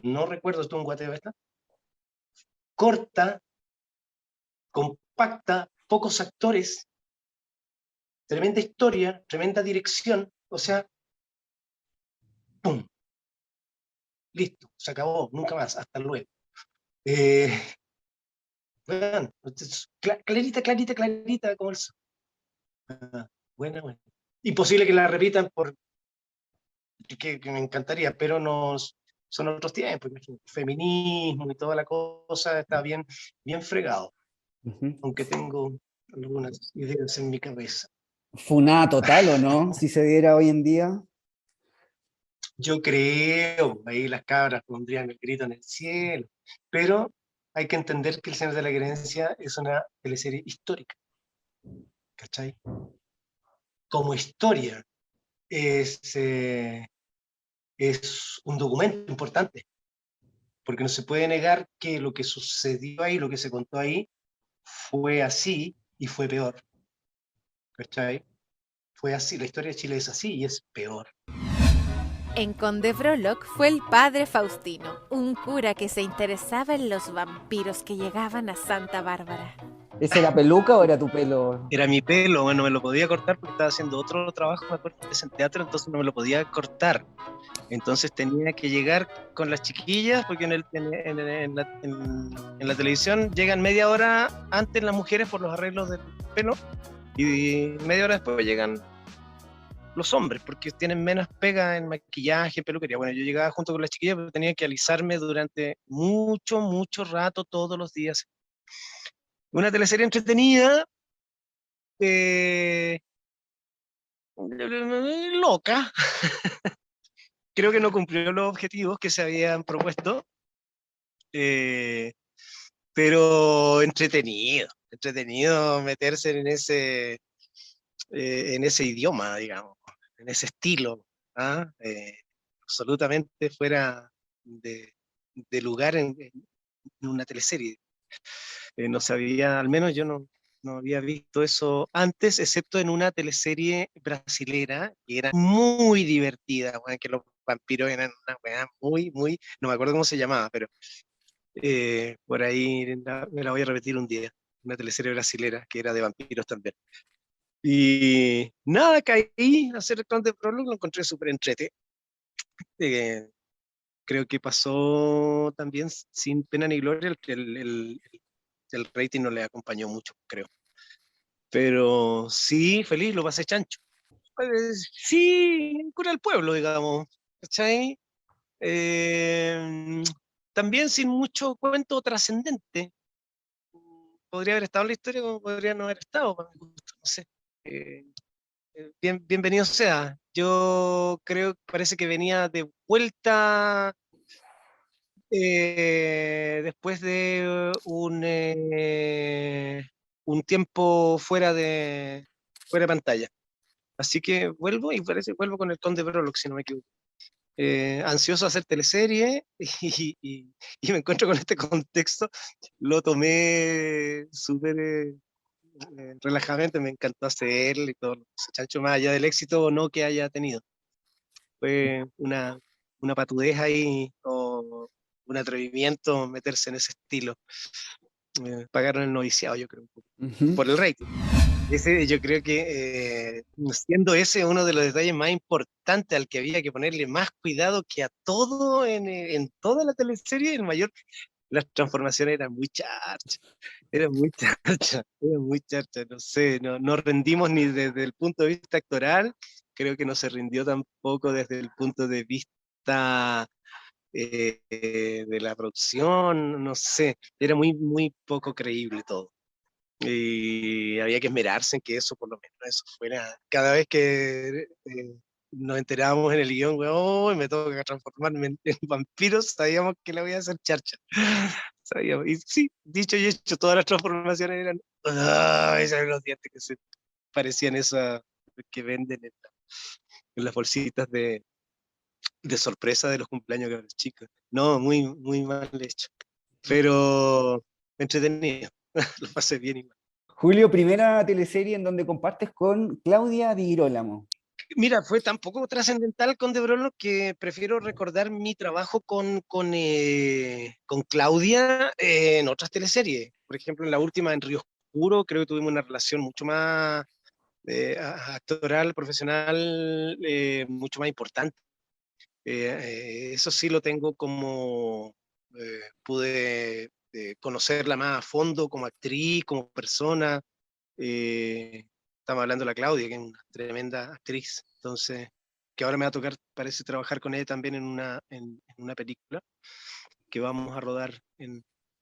No recuerdo si tuvo un guateo esta. Corta, compacta, pocos actores, tremenda historia, tremenda dirección, o sea, ¡pum! Listo, se acabó, nunca más, hasta luego. Bueno, clarita, clarita, clarita, como el sol. Buena, buena. Imposible que la repitan que me encantaría, pero no son otros tiempos. El feminismo y toda la cosa está bien, bien fregado, aunque tengo algunas ideas en mi cabeza. ¿Funada total o no? Si se diera hoy en día. Yo creo, ahí las cabras pondrían el grito en el cielo, pero hay que entender que El Señor de la Gerencia es una teleserie histórica, ¿cachai? Como historia es un documento importante, porque no se puede negar que lo que sucedió ahí, lo que se contó ahí, fue así y fue peor, ¿cachai? Fue así, la historia de Chile es así y es peor. En Conde Frollo fue el padre Faustino, un cura que se interesaba en los vampiros que llegaban a Santa Bárbara. ¿Esa era peluca o era tu pelo? Era mi pelo, bueno, me lo podía cortar porque estaba haciendo otro trabajo, me acuerdo, en teatro, entonces no me lo podía cortar. Entonces tenía que llegar con las chiquillas, porque en la televisión llegan media hora antes las mujeres por los arreglos del pelo, y media hora después llegan los hombres, porque tienen menos pega en maquillaje, en peluquería. Bueno, yo llegaba junto con las chiquillas, pero tenía que alisarme durante mucho, mucho rato, todos los días. Una teleserie entretenida, loca. Creo que no cumplió los objetivos que se habían propuesto, pero entretenido meterse en ese idioma, digamos, en ese estilo, ¿ah? Absolutamente fuera de lugar en una teleserie. No sabía, al menos yo no había visto eso antes, excepto en una teleserie brasilera que era muy divertida, bueno, que los vampiros eran una weá muy, no me acuerdo cómo se llamaba, pero por ahí me la voy a repetir un día, una teleserie brasilera que era de vampiros también. Y nada, caí a hacer el clown de Prologue, lo encontré súper entrete. Creo que pasó también sin pena ni gloria, el rating no le acompañó mucho, creo. Pero sí, feliz, lo pasé chancho. Sí, cura el pueblo, digamos, ¿cachai? También sin mucho cuento trascendente. Podría haber estado en la historia como podría no haber estado, para mi gusto, no sé. Eh, bienvenido sea. Yo creo que parece que venía de vuelta después de un tiempo fuera de pantalla. Así que vuelvo y parece que vuelvo con el Conde Prolog, si no me equivoco. Ansioso de hacer teleserie y me encuentro con este contexto. Lo tomé súper relajadamente, me encantó hacerlo y todo. Chancho, más allá del éxito o no que haya tenido. Fue una patudez ahí o un atrevimiento meterse en ese estilo. Pagaron el noviciado, yo creo, por el rating. Ese, yo creo que siendo ese uno de los detalles más importantes al que había que ponerle más cuidado que a todo en toda la teleserie, las transformaciones eran muy charchas, no sé, no rendimos ni desde el punto de vista actoral, creo que no se rindió tampoco desde el punto de vista de la producción, no sé, era muy poco creíble todo. Y había que esmerarse en que eso, por lo menos, eso fuera, cada vez que nos enterábamos en el guión, weón, me toca transformarme en vampiros, sabíamos que le voy a hacer charcha. Sabíamos. Y sí, dicho y hecho, todas las transformaciones eran, esos eran los dientes que se parecían esas que venden en las bolsitas de sorpresa de los cumpleaños de los chicos. No, muy mal hecho. Pero entretenido. lo pasé bien igual. Julio, primera teleserie en donde compartes con Claudia Di Girolamo. Mira, fue tan poco trascendental con De Brolo que prefiero recordar mi trabajo con Claudia en otras teleseries. Por ejemplo, en la última, en Río Oscuro, creo que tuvimos una relación mucho más actoral, profesional, mucho más importante. Eso sí lo tengo como, pude conocerla más a fondo como actriz, como persona. Estamos hablando de la Claudia, que es una tremenda actriz, entonces, que ahora me va a tocar, parece, trabajar con ella también en una película que vamos a rodar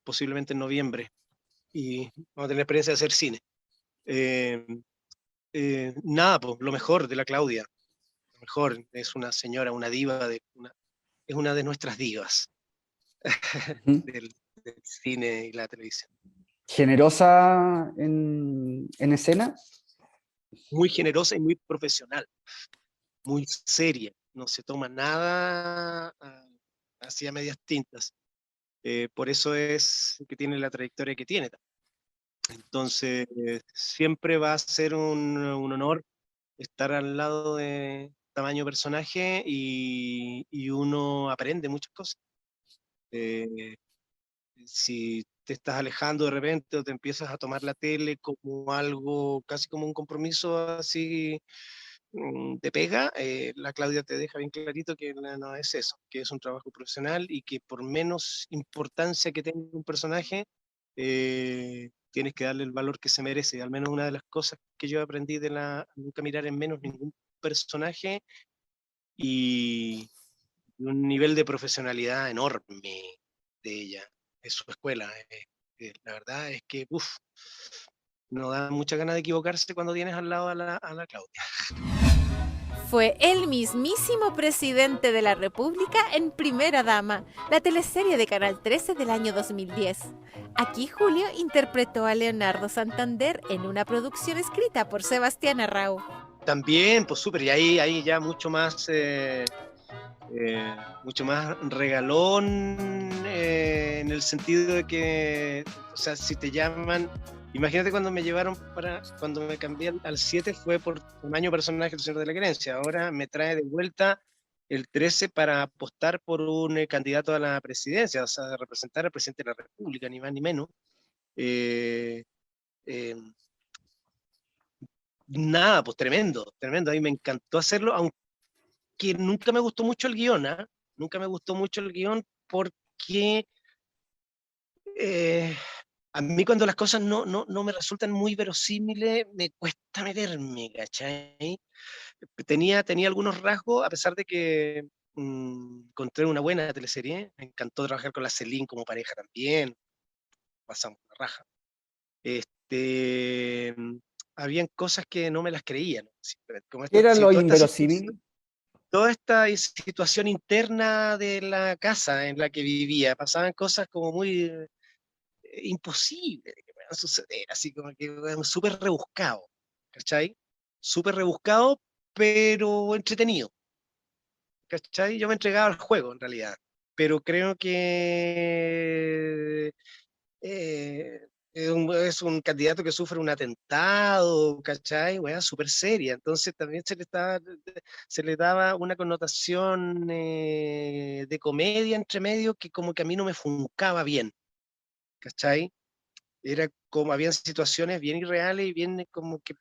posiblemente en noviembre, y vamos a tener experiencia de hacer cine. Nada, pues, lo mejor de la Claudia, lo mejor, es una señora, una diva, es una de nuestras divas del cine y la televisión. Generosa en escena. Muy generosa y muy profesional, muy seria, no se toma nada así a medias tintas. Por eso es que tiene la trayectoria que tiene. Entonces, siempre va a ser un honor estar al lado de tamaño personaje y uno aprende muchas cosas. Si te estás alejando de repente o te empiezas a tomar la tele como algo, casi como un compromiso así de pega, la Claudia te deja bien clarito que no es eso, que es un trabajo profesional y que por menos importancia que tenga un personaje, tienes que darle el valor que se merece. Al menos una de las cosas que yo aprendí de nunca mirar en menos ningún personaje, y un nivel de profesionalidad enorme de ella, es su escuela. La verdad es que, no da mucha ganas de equivocarse cuando tienes al lado a la Claudia. Fue el mismísimo presidente de la República en Primera Dama, la teleserie de Canal 13 del año 2010. Aquí Julio interpretó a Leonardo Santander en una producción escrita por Sebastián Arrau. También, pues súper, y ahí ya mucho más regalón, en el sentido de que, o sea, si te llaman, imagínate cuando cuando me cambié al 7 fue por tamaño personaje del Señor de la Querencia, ahora me trae de vuelta el 13 para apostar por un candidato a la presidencia, o sea, representar al presidente de la República, ni más ni menos. Eh, eh, Nada, pues tremendo, tremendo, a mí me encantó hacerlo, aunque nunca me gustó mucho el guión, ¿eh? Nunca me gustó mucho el guión porque a mí cuando las cosas no me resultan muy verosímiles, me cuesta meterme, ¿cachai? Tenía algunos rasgos, a pesar de que encontré una buena teleserie, me encantó trabajar con la Celine como pareja también, pasamos la raja. Habían cosas que no me las creía, ¿no? Como ¿Qué era lo inverosímil? toda esta situación interna de la casa en la que vivía, pasaban cosas como muy imposibles que puedan suceder, así como que súper rebuscado, ¿cachai? Súper rebuscado, pero entretenido, ¿cachai? Yo me entregaba al juego, en realidad, pero creo que es un candidato que sufre un atentado, ¿cachai? Weá, súper seria. Entonces también se le daba una connotación de comedia entre medio que como que a mí no me funcaba bien, ¿cachai? Era como, habían situaciones bien irreales y bien como que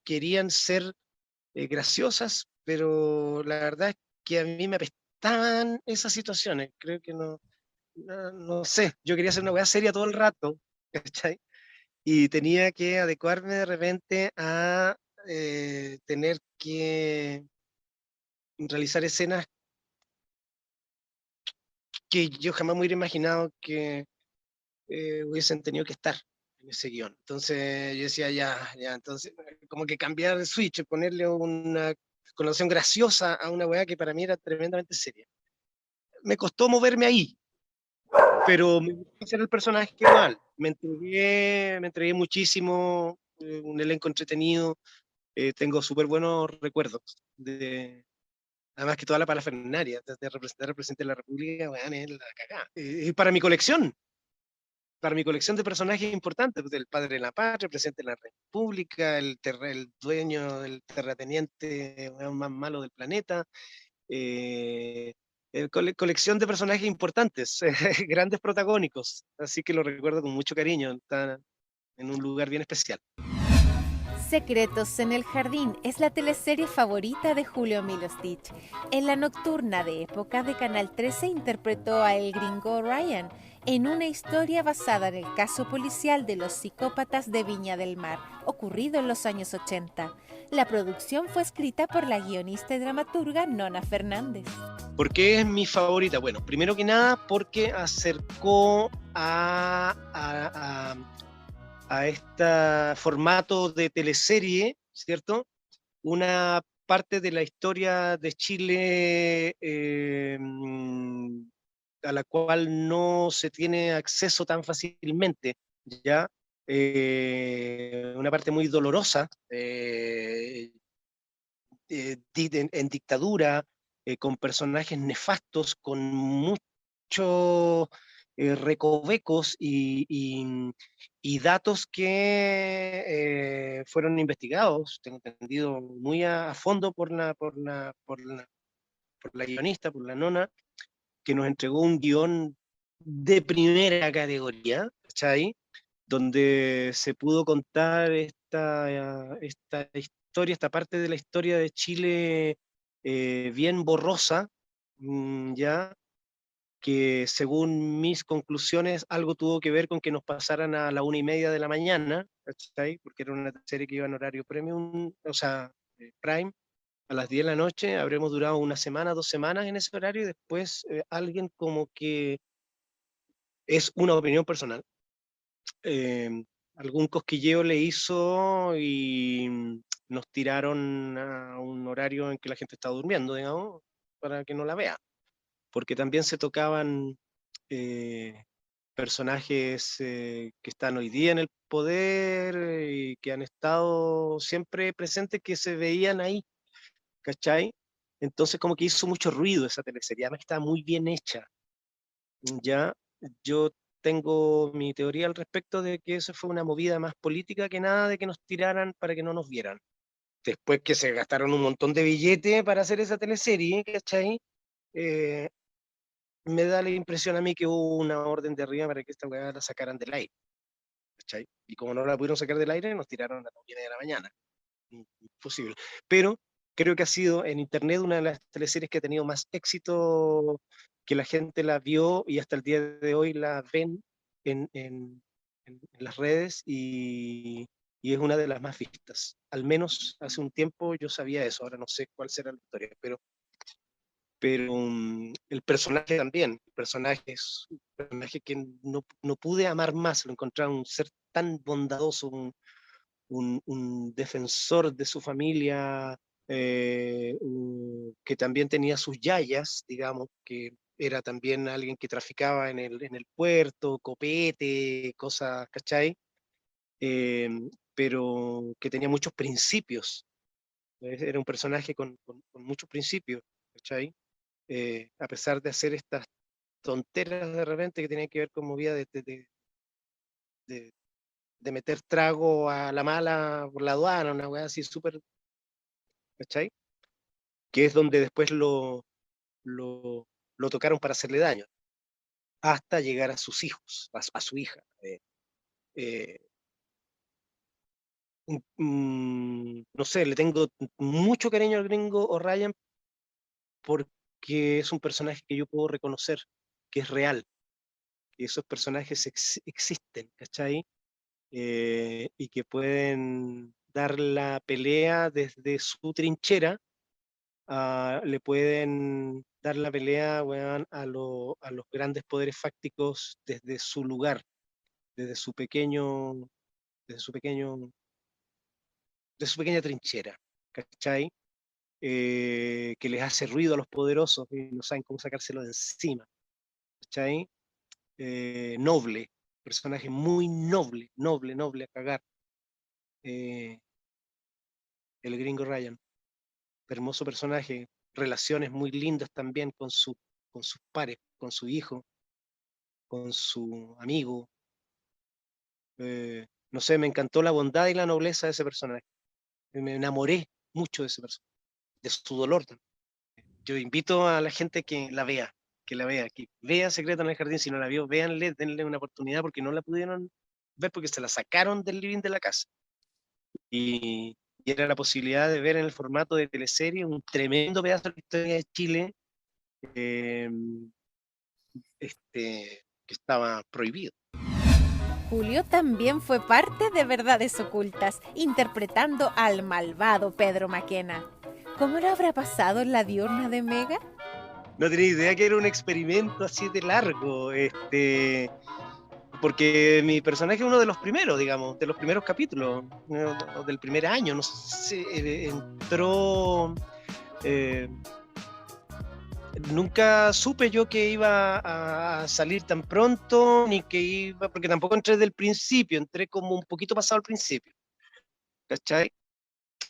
querían ser graciosas, pero la verdad es que a mí me apestaban esas situaciones. Creo que no sé, yo quería hacer una weá seria todo el rato, ¿cachai? Y tenía que adecuarme de repente a tener que realizar escenas que yo jamás me hubiera imaginado que hubiesen tenido que estar en ese guión. Entonces yo decía, ya, entonces como que cambiar el switch, ponerle una connotación graciosa a una weá que para mí era tremendamente seria. Me costó moverme ahí, pero me gustó hacer el personaje igual. Me entregué muchísimo, un elenco entretenido, tengo súper buenos recuerdos. Además que toda la parafernalia, de representar al presidente de la República, bueno, es la cagada. Y para mi colección, para mi colección de personajes importantes, pues, el padre de la patria, el presidente de la república, el dueño del terrateniente más malo del planeta, colección de personajes importantes, grandes protagónicos, así que lo recuerdo con mucho cariño, está en un lugar bien especial. Secretos en el Jardín es la teleserie favorita de Julio Milostich. En la nocturna de época de Canal 13 interpretó a El Gringo Ryan en una historia basada en el caso policial de los psicópatas de Viña del Mar, ocurrido en los años 80. La producción fue escrita por la guionista y dramaturga Nona Fernández. ¿Por qué es mi favorita? Bueno, primero que nada porque acercó a este formato de teleserie, ¿cierto? Una parte de la historia de Chile a la cual no se tiene acceso tan fácilmente, ¿ya? Una parte muy dolorosa, en dictadura, con personajes nefastos, con muchos recovecos y datos que fueron investigados, tengo entendido, muy a fondo por la guionista, por la Nona, que nos entregó un guión de primera categoría, ¿cachai? Donde se pudo contar esta historia, esta parte de la historia de Chile bien borrosa, ya, que según mis conclusiones algo tuvo que ver con que nos pasaran a la 1:30 de la mañana, ¿cachai? Porque era una serie que iba en horario premium, o sea, prime, a las 10 de la noche. Habremos durado una semana, 2 semanas en ese horario, y después alguien como que, es una opinión personal, algún cosquilleo le hizo y nos tiraron a un horario en que la gente estaba durmiendo, digamos, para que no la vea, porque también se tocaban personajes que están hoy día en el poder y que han estado siempre presentes, que se veían ahí, ¿cachai? Entonces como que hizo mucho ruido esa teleserie, además que estaba muy bien hecha, ¿ya? Yo tengo mi teoría al respecto de que eso fue una movida más política que nada de que nos tiraran para que no nos vieran. Después que se gastaron un montón de billetes para hacer esa teleserie, ¿cachai? Eh, Me da la impresión a mí que hubo una orden de arriba para que esta weá la sacaran del aire, ¿cachai? Y como no la pudieron sacar del aire, nos tiraron a las 10 de la mañana. Imposible. Pero creo que ha sido en internet una de las teleseries que ha tenido más éxito, que la gente la vio y hasta el día de hoy la ven en las redes, y es una de las más vistas. Al menos hace un tiempo yo sabía eso, ahora no sé cuál será la historia, pero el personaje también, el personaje es un personaje que no pude amar más, lo encontraba un ser tan bondadoso, un defensor de su familia, que también tenía sus yayas, digamos, que era también alguien que traficaba en el puerto, copete, cosas, ¿cachai? Eh, pero que tenía muchos principios. Era un personaje con muchos principios, ¿cachai? A pesar de hacer estas tonteras de repente que tenían que ver con movida de, de meter trago a la mala por la aduana, una weá así súper, ¿cachai? Que es donde después lo, lo tocaron para hacerle daño, hasta llegar a sus hijos, a su hija. Eh, no sé, le tengo mucho cariño al Gringo O'Ryan porque es un personaje que yo puedo reconocer, que es real, que esos personajes existen, ¿cachai? Y que pueden dar la pelea desde su trinchera, le pueden dar la pelea, weón, a los grandes poderes fácticos desde su lugar, desde su pequeño, desde su pequeño, de su pequeña trinchera, ¿cachai? Que les hace ruido a los poderosos y no saben cómo sacárselo de encima, ¿cachai? Noble, personaje muy noble, noble, noble a cagar. Eh, el Gringo Ryan, hermoso personaje, relaciones muy lindas también con sus pares, con su hijo, con su amigo, no sé, me encantó la bondad y la nobleza de ese personaje. Me enamoré mucho de ese personaje, de su dolor también. Yo invito a la gente que la vea, que vea Secreto en el Jardín. Si no la vio, véanle, denle una oportunidad, porque no la pudieron ver porque se la sacaron del living de la casa. Y era la posibilidad de ver en el formato de teleserie un tremendo pedazo de la historia de Chile, eh, que estaba prohibido. Julio también fue parte de Verdades Ocultas, interpretando al malvado Pedro Maquena. ¿Cómo lo habrá pasado en la diurna de Mega? No tenía idea que era un experimento así de largo, porque mi personaje es uno de los primeros, digamos, de los primeros capítulos, o del primer año, no sé, entró... nunca supe yo que iba a salir tan pronto, ni que iba, porque tampoco entré del principio, entré como un poquito pasado al principio, ¿cachai?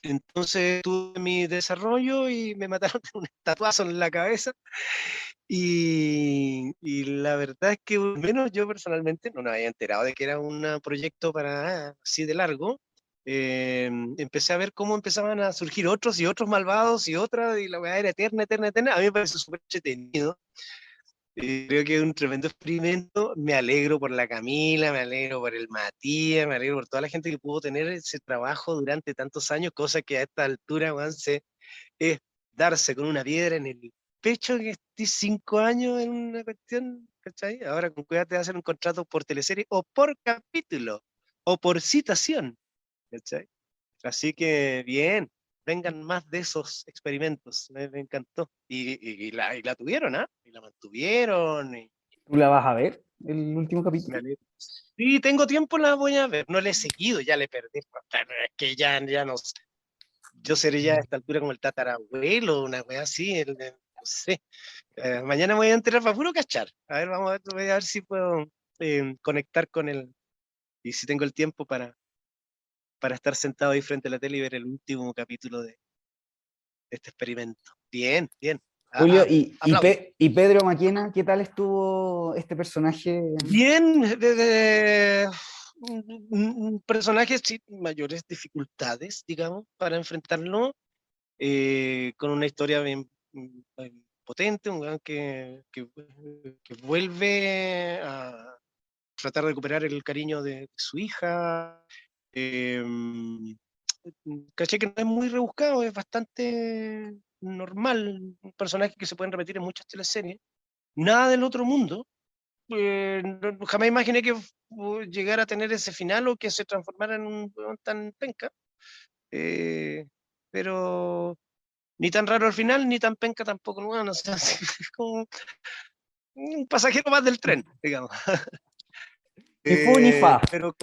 Entonces tuve mi desarrollo y me mataron de un tatuazo en la cabeza, y la verdad es que al menos yo personalmente no me había enterado de que era un proyecto para así de largo. Empecé a ver cómo empezaban a surgir otros y otros malvados y otra, y la weá era eterna, eterna, eterna. A mí me parece súper entretenido. Creo que es un tremendo experimento. Me alegro por la Camila, me alegro por el Matías, me alegro por toda la gente que pudo tener ese trabajo durante tantos años, cosa que a esta altura, weón, es darse con una piedra en el pecho que estés 5 años en una cuestión, ¿cachai? Ahora con cuidado te va a hacer un contrato por teleserie o por capítulo o por citación, ¿cachai? Así que bien, vengan más de esos experimentos, me encantó. Y la tuvieron, ¿ah? Y la mantuvieron. ¿Tú la vas a ver, el último capítulo? Sí, tengo tiempo, la voy a ver. No le he seguido, ya le perdí. Pero es que ya no sé. Yo seré ya a esta altura como el tatarabuelo, una wea así, no sé. Mañana me voy a enterar para puro cachar. A ver, voy a ver si puedo conectar con él y si tengo el tiempo para estar sentado ahí frente a la tele y ver el último capítulo de este experimento. Bien, bien. Julio, Aplauso. y Pedro Maquena, ¿qué tal estuvo este personaje? Bien, un personaje sin mayores dificultades, digamos, para enfrentarlo, con una historia bien potente, un weón que vuelve a tratar de recuperar el cariño de su hija. eh, Caché que no es muy rebuscado, es bastante normal, un personaje que se pueden repetir en muchas teleseries. Nada del otro mundo. Jamás imaginé que llegara a tener ese final o que se transformara en un weón tan penca. Eh, pero ni tan raro al final, ni tan penca tampoco, bueno, o sea, es como un pasajero más del tren, digamos. Ni fu ni fa. Pero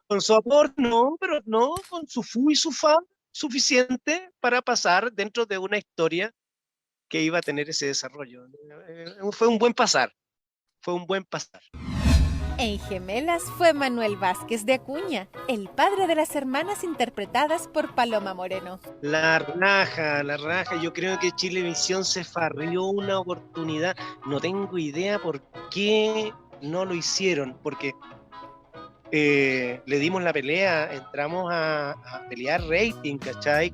con su amor, no, pero no, con su fu y su fa, suficiente para pasar dentro de una historia que iba a tener ese desarrollo. Fue un buen pasar, fue un buen pasar. En Gemelas fue Manuel Vázquez de Acuña, el padre de las hermanas interpretadas por Paloma Moreno. La raja, yo creo que Chilevisión se farrió una oportunidad, no tengo idea por qué no lo hicieron, porque le dimos la pelea, entramos a pelear rating, ¿cachai?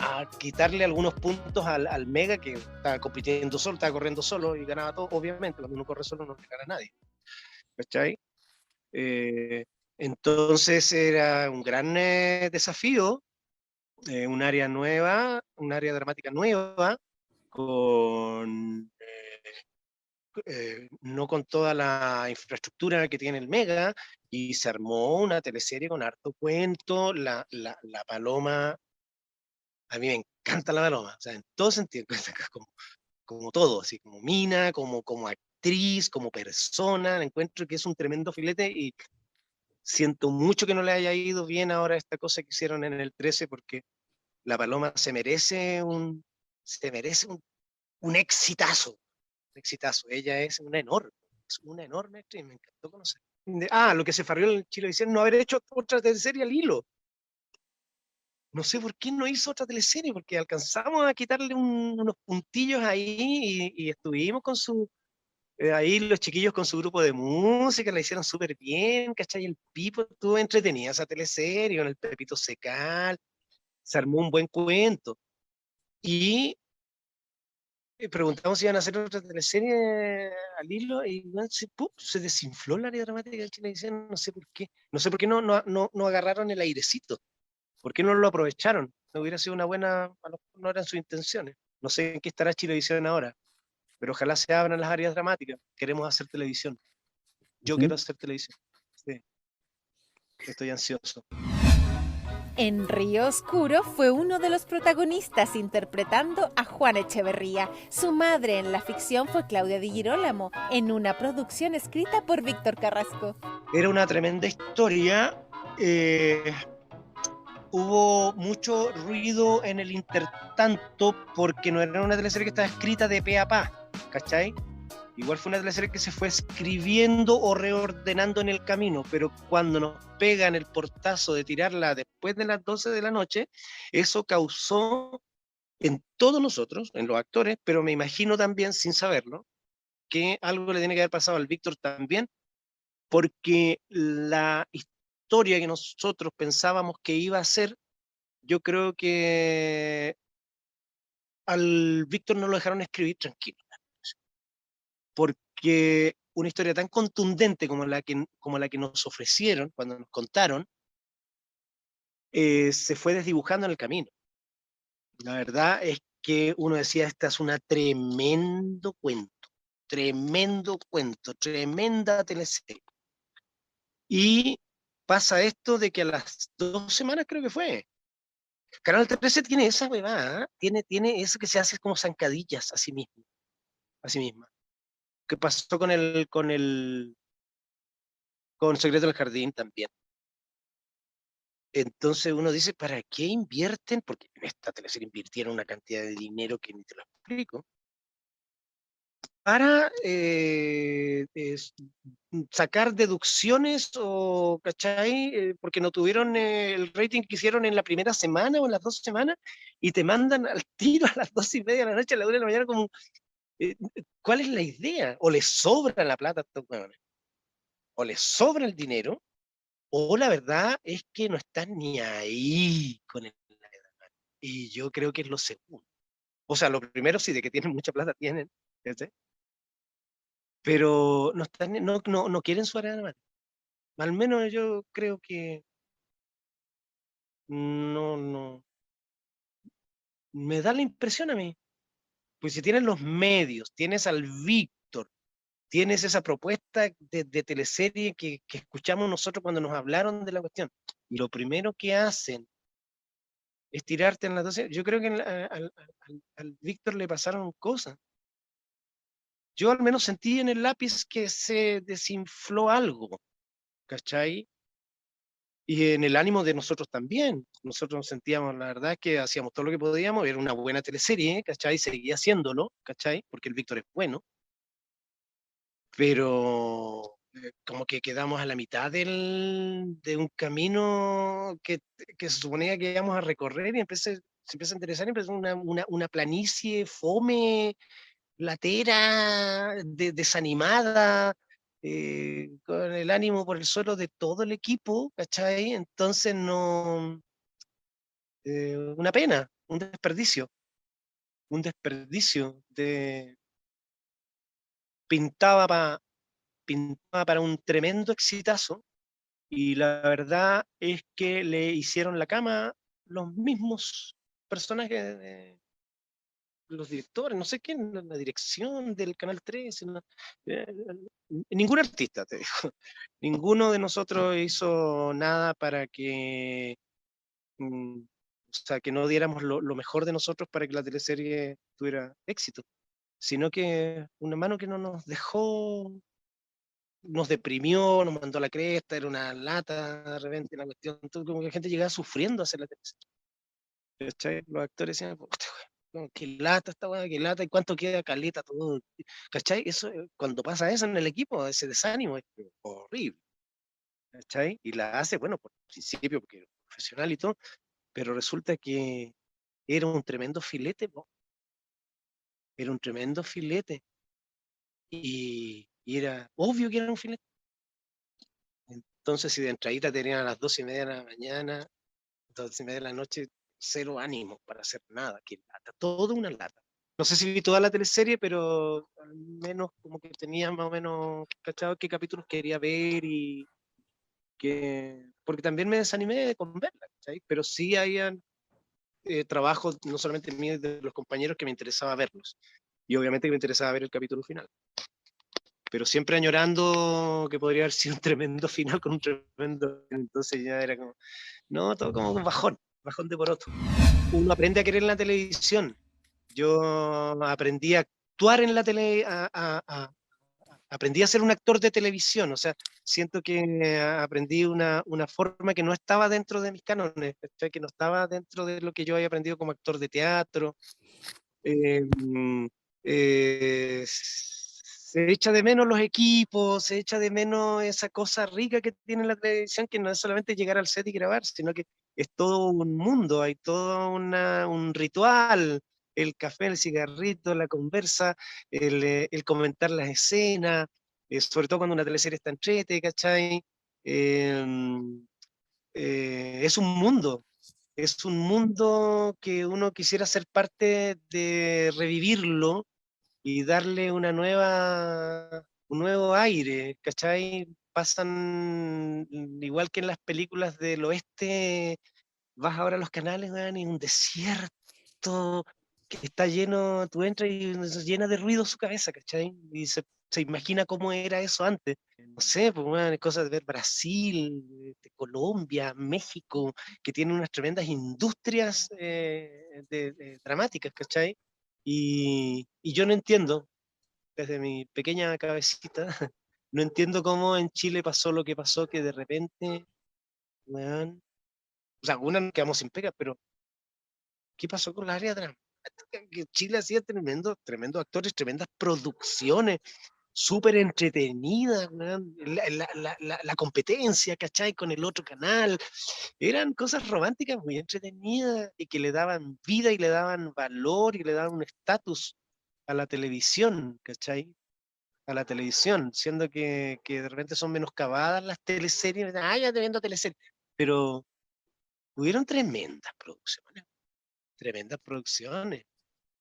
A quitarle algunos puntos al Mega, que estaba compitiendo solo, estaba corriendo solo y ganaba todo, obviamente, cuando uno corre solo no le gana a nadie, ¿cachai? Entonces era un gran desafío, un área nueva, un área dramática nueva, no con toda la infraestructura que tiene el Mega, y se armó una teleserie con harto cuento. La Paloma, a mí me encanta la Paloma, o sea, en todo sentido, como todo, así como mina, como actriz, como persona, encuentro que es un tremendo filete y siento mucho que no le haya ido bien ahora esta cosa que hicieron en el 13, porque la Paloma se merece un exitazo, un exitazo. Ella es una enorme actriz, me encantó conocer. Lo que se farrió en Chilevisión, no haber hecho otra teleserie al hilo. No sé por qué no hizo otra teleserie, porque alcanzamos a quitarle unos puntillos ahí y estuvimos Ahí los chiquillos con su grupo de música la hicieron súper bien, ¿cachai? El Pipo estuvo entretenida esa teleserie con el Pepito Secal, se armó un buen cuento. Y preguntamos si iban a hacer otra teleserie al hilo y bueno, se desinfló el área dramática de Chilevisión, no sé por qué. No sé por qué no agarraron el airecito. ¿Por qué no lo aprovecharon? No hubiera sido una buena, a lo mejor no eran sus intenciones. No sé en qué estará Chilevisión ahora, pero ojalá se abran las áreas dramáticas. Queremos hacer televisión. Yo quiero hacer televisión. Sí, estoy ansioso. En Río Oscuro fue uno de los protagonistas interpretando a Juan Echeverría. Su madre en la ficción fue Claudia Di Girolamo, en una producción escrita por Víctor Carrasco. Era una tremenda historia. Hubo mucho ruido en el intertanto porque no era una teleserie que estaba escrita de pe a pa, ¿cachai? Igual fue una teleserie que se fue escribiendo o reordenando en el camino, pero cuando nos pegan el portazo de tirarla después de las 12 de la noche, eso causó en todos nosotros, en los actores, pero me imagino también, sin saberlo, que algo le tiene que haber pasado al Víctor también, porque la historia que nosotros pensábamos que iba a ser, yo creo que al Víctor no lo dejaron escribir tranquilo, porque una historia tan contundente como la que nos ofrecieron cuando nos contaron, se fue desdibujando en el camino. La verdad es que uno decía, esta es una tremenda tremenda teleserie. Y pasa esto de que a las 2 semanas creo que fue, Canal 13 tiene esa huevada, tiene eso que se hace como zancadillas a sí misma. ¿Qué pasó con Secreto del Jardín también? Entonces uno dice, ¿para qué invierten? Porque en esta teleserie invirtieron una cantidad de dinero que ni te lo explico. Para sacar deducciones o, ¿cachai? Porque no tuvieron el rating que hicieron en la primera semana o en las 2 semanas y te mandan al tiro a las 2:30 de la noche, a la 1 de la mañana, como, ¿cuál es la idea? O les sobra la plata a estos huevones, o les sobra el dinero, o la verdad es que no están ni ahí con el. Y yo creo que es lo segundo. O sea, lo primero sí, de que tienen mucha plata, tienen, ¿cachai? Pero no quieren su área dramática. Al menos yo creo que no, me da la impresión a mí. Pues si tienes los medios, tienes al Víctor, tienes esa propuesta de teleserie que escuchamos nosotros cuando nos hablaron de la cuestión, y lo primero que hacen es tirarte en las 12, yo creo que al Víctor le pasaron cosas. Yo al menos sentí en el lápiz que se desinfló algo, ¿cachai? Y en el ánimo de nosotros también. Nosotros nos sentíamos, la verdad, que hacíamos todo lo que podíamos, era una buena teleserie, ¿cachai? Seguía haciéndolo, ¿cachai? Porque el Víctor es bueno, pero como que quedamos a la mitad de un camino que se suponía que íbamos a recorrer y se empieza a interesar, y empezó una planicie fome, latera, desanimada, con el ánimo por el suelo de todo el equipo, ¿cachai? Entonces no, una pena, un desperdicio pintaba, pintaba para un tremendo exitazo, y la verdad es que le hicieron la cama los mismos personajes los directores, no sé quién, la dirección del Canal 13, eh, ningún artista, te digo, ninguno de nosotros hizo nada para que, o sea, que no diéramos lo mejor de nosotros para que la teleserie tuviera éxito, sino que una mano que no nos dejó, nos deprimió, nos mandó a la cresta, era una lata de repente la cuestión, todo, como que la gente llegaba sufriendo a hacer la teleserie. ¿Cachai? Los actores decían, "Puta, no, qué lata esta weá, qué lata, y cuánto queda caleta todo". ¿Cachai? Eso, cuando pasa eso en el equipo, ese desánimo es horrible. ¿Cachai? Y la hace, bueno, por principio, porque es profesional y todo, pero resulta que era un tremendo filete, po. Era un tremendo filete. y era obvio que era un filete. Entonces, si de entradita tenían a las 2:30 de la mañana, 2:30 de la noche, cero ánimo para hacer nada, que lata, toda una lata. No sé si vi toda la teleserie, pero al menos como que tenía más o menos cachado qué capítulos quería ver y porque también me desanimé con verla, ¿cachai? Pero sí habían trabajos, no solamente míos, de los compañeros, que me interesaba verlos. Y obviamente que me interesaba ver el capítulo final. Pero siempre añorando que podría haber sido un tremendo final con un tremendo... Entonces ya era como... No, todo como un bajón de poroto. Uno aprende a querer la televisión. Yo aprendí a actuar en la tele, aprendí a ser un actor de televisión, o sea, siento que aprendí una forma que no estaba dentro de mis cánones, que no estaba dentro de lo que yo había aprendido como actor de teatro. Se echa de menos los equipos, se echa de menos esa cosa rica que tiene la televisión, que no es solamente llegar al set y grabar, sino que es todo un mundo, hay todo un ritual, el café, el cigarrito, la conversa, el comentar las escenas, sobre todo cuando una teleserie está entrete, ¿cachai? Es un mundo que uno quisiera ser parte de revivirlo y darle un nuevo aire, ¿cachai? Pasan, igual que en las películas del oeste, vas ahora a los canales, weón, y un desierto que está lleno, tú entras y se llena de ruido su cabeza, ¿cachai? Y se imagina cómo era eso antes. No sé, pues, weón, cosas de ver Brasil, de Colombia, México, que tienen unas tremendas industrias dramáticas, ¿cachai? Y yo no entiendo, desde mi pequeña cabecita, no entiendo cómo en Chile pasó lo que pasó, que de repente, weón, o sea, una nos quedamos sin pega, pero ¿qué pasó con la área dramática? Que Chile hacía tremendos actores, tremendas producciones, súper entretenidas, weón. La competencia, ¿cachai? Con el otro canal, eran cosas románticas muy entretenidas y que le daban vida y le daban valor y le daban un estatus a la televisión, ¿cachai? A la televisión, siendo que de repente son menoscabadas las teleseries, ya te viendo teleseries, pero hubieron tremendas producciones,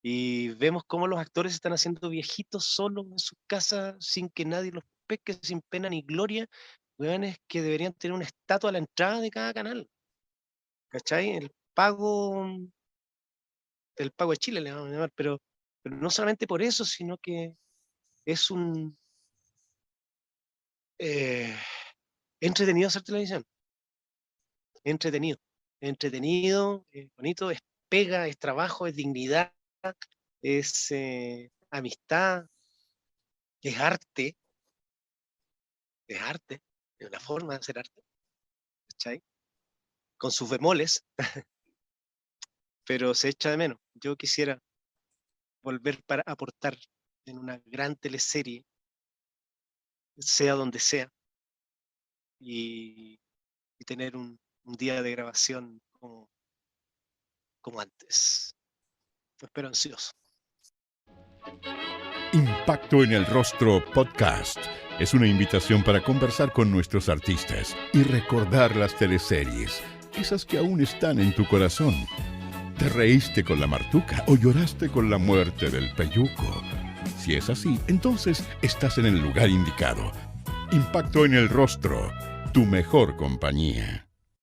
y vemos cómo los actores están haciendo viejitos solos en sus casas sin que nadie los pesque, sin pena ni gloria, weones que deberían tener una estatua a la entrada de cada canal, ¿cachai? El pago de Chile le vamos a llamar, pero no solamente por eso, sino que es entretenido hacer televisión, entretenido, bonito, es pega, es trabajo, es dignidad, es amistad, es arte, es una forma de hacer arte, ¿cachai? Con sus bemoles, pero se echa de menos. Yo quisiera volver para aportar en una gran teleserie, sea donde sea, y tener un día de grabación como antes. Lo espero ansioso. Impacto en el Rostro Podcast es una invitación para conversar con nuestros artistas y recordar las teleseries, esas que aún están en tu corazón. ¿Te reíste con la Martuca o lloraste con la muerte del Peyuco? Si es así, entonces estás en el lugar indicado. Impacto en el Rostro, tu mejor compañía.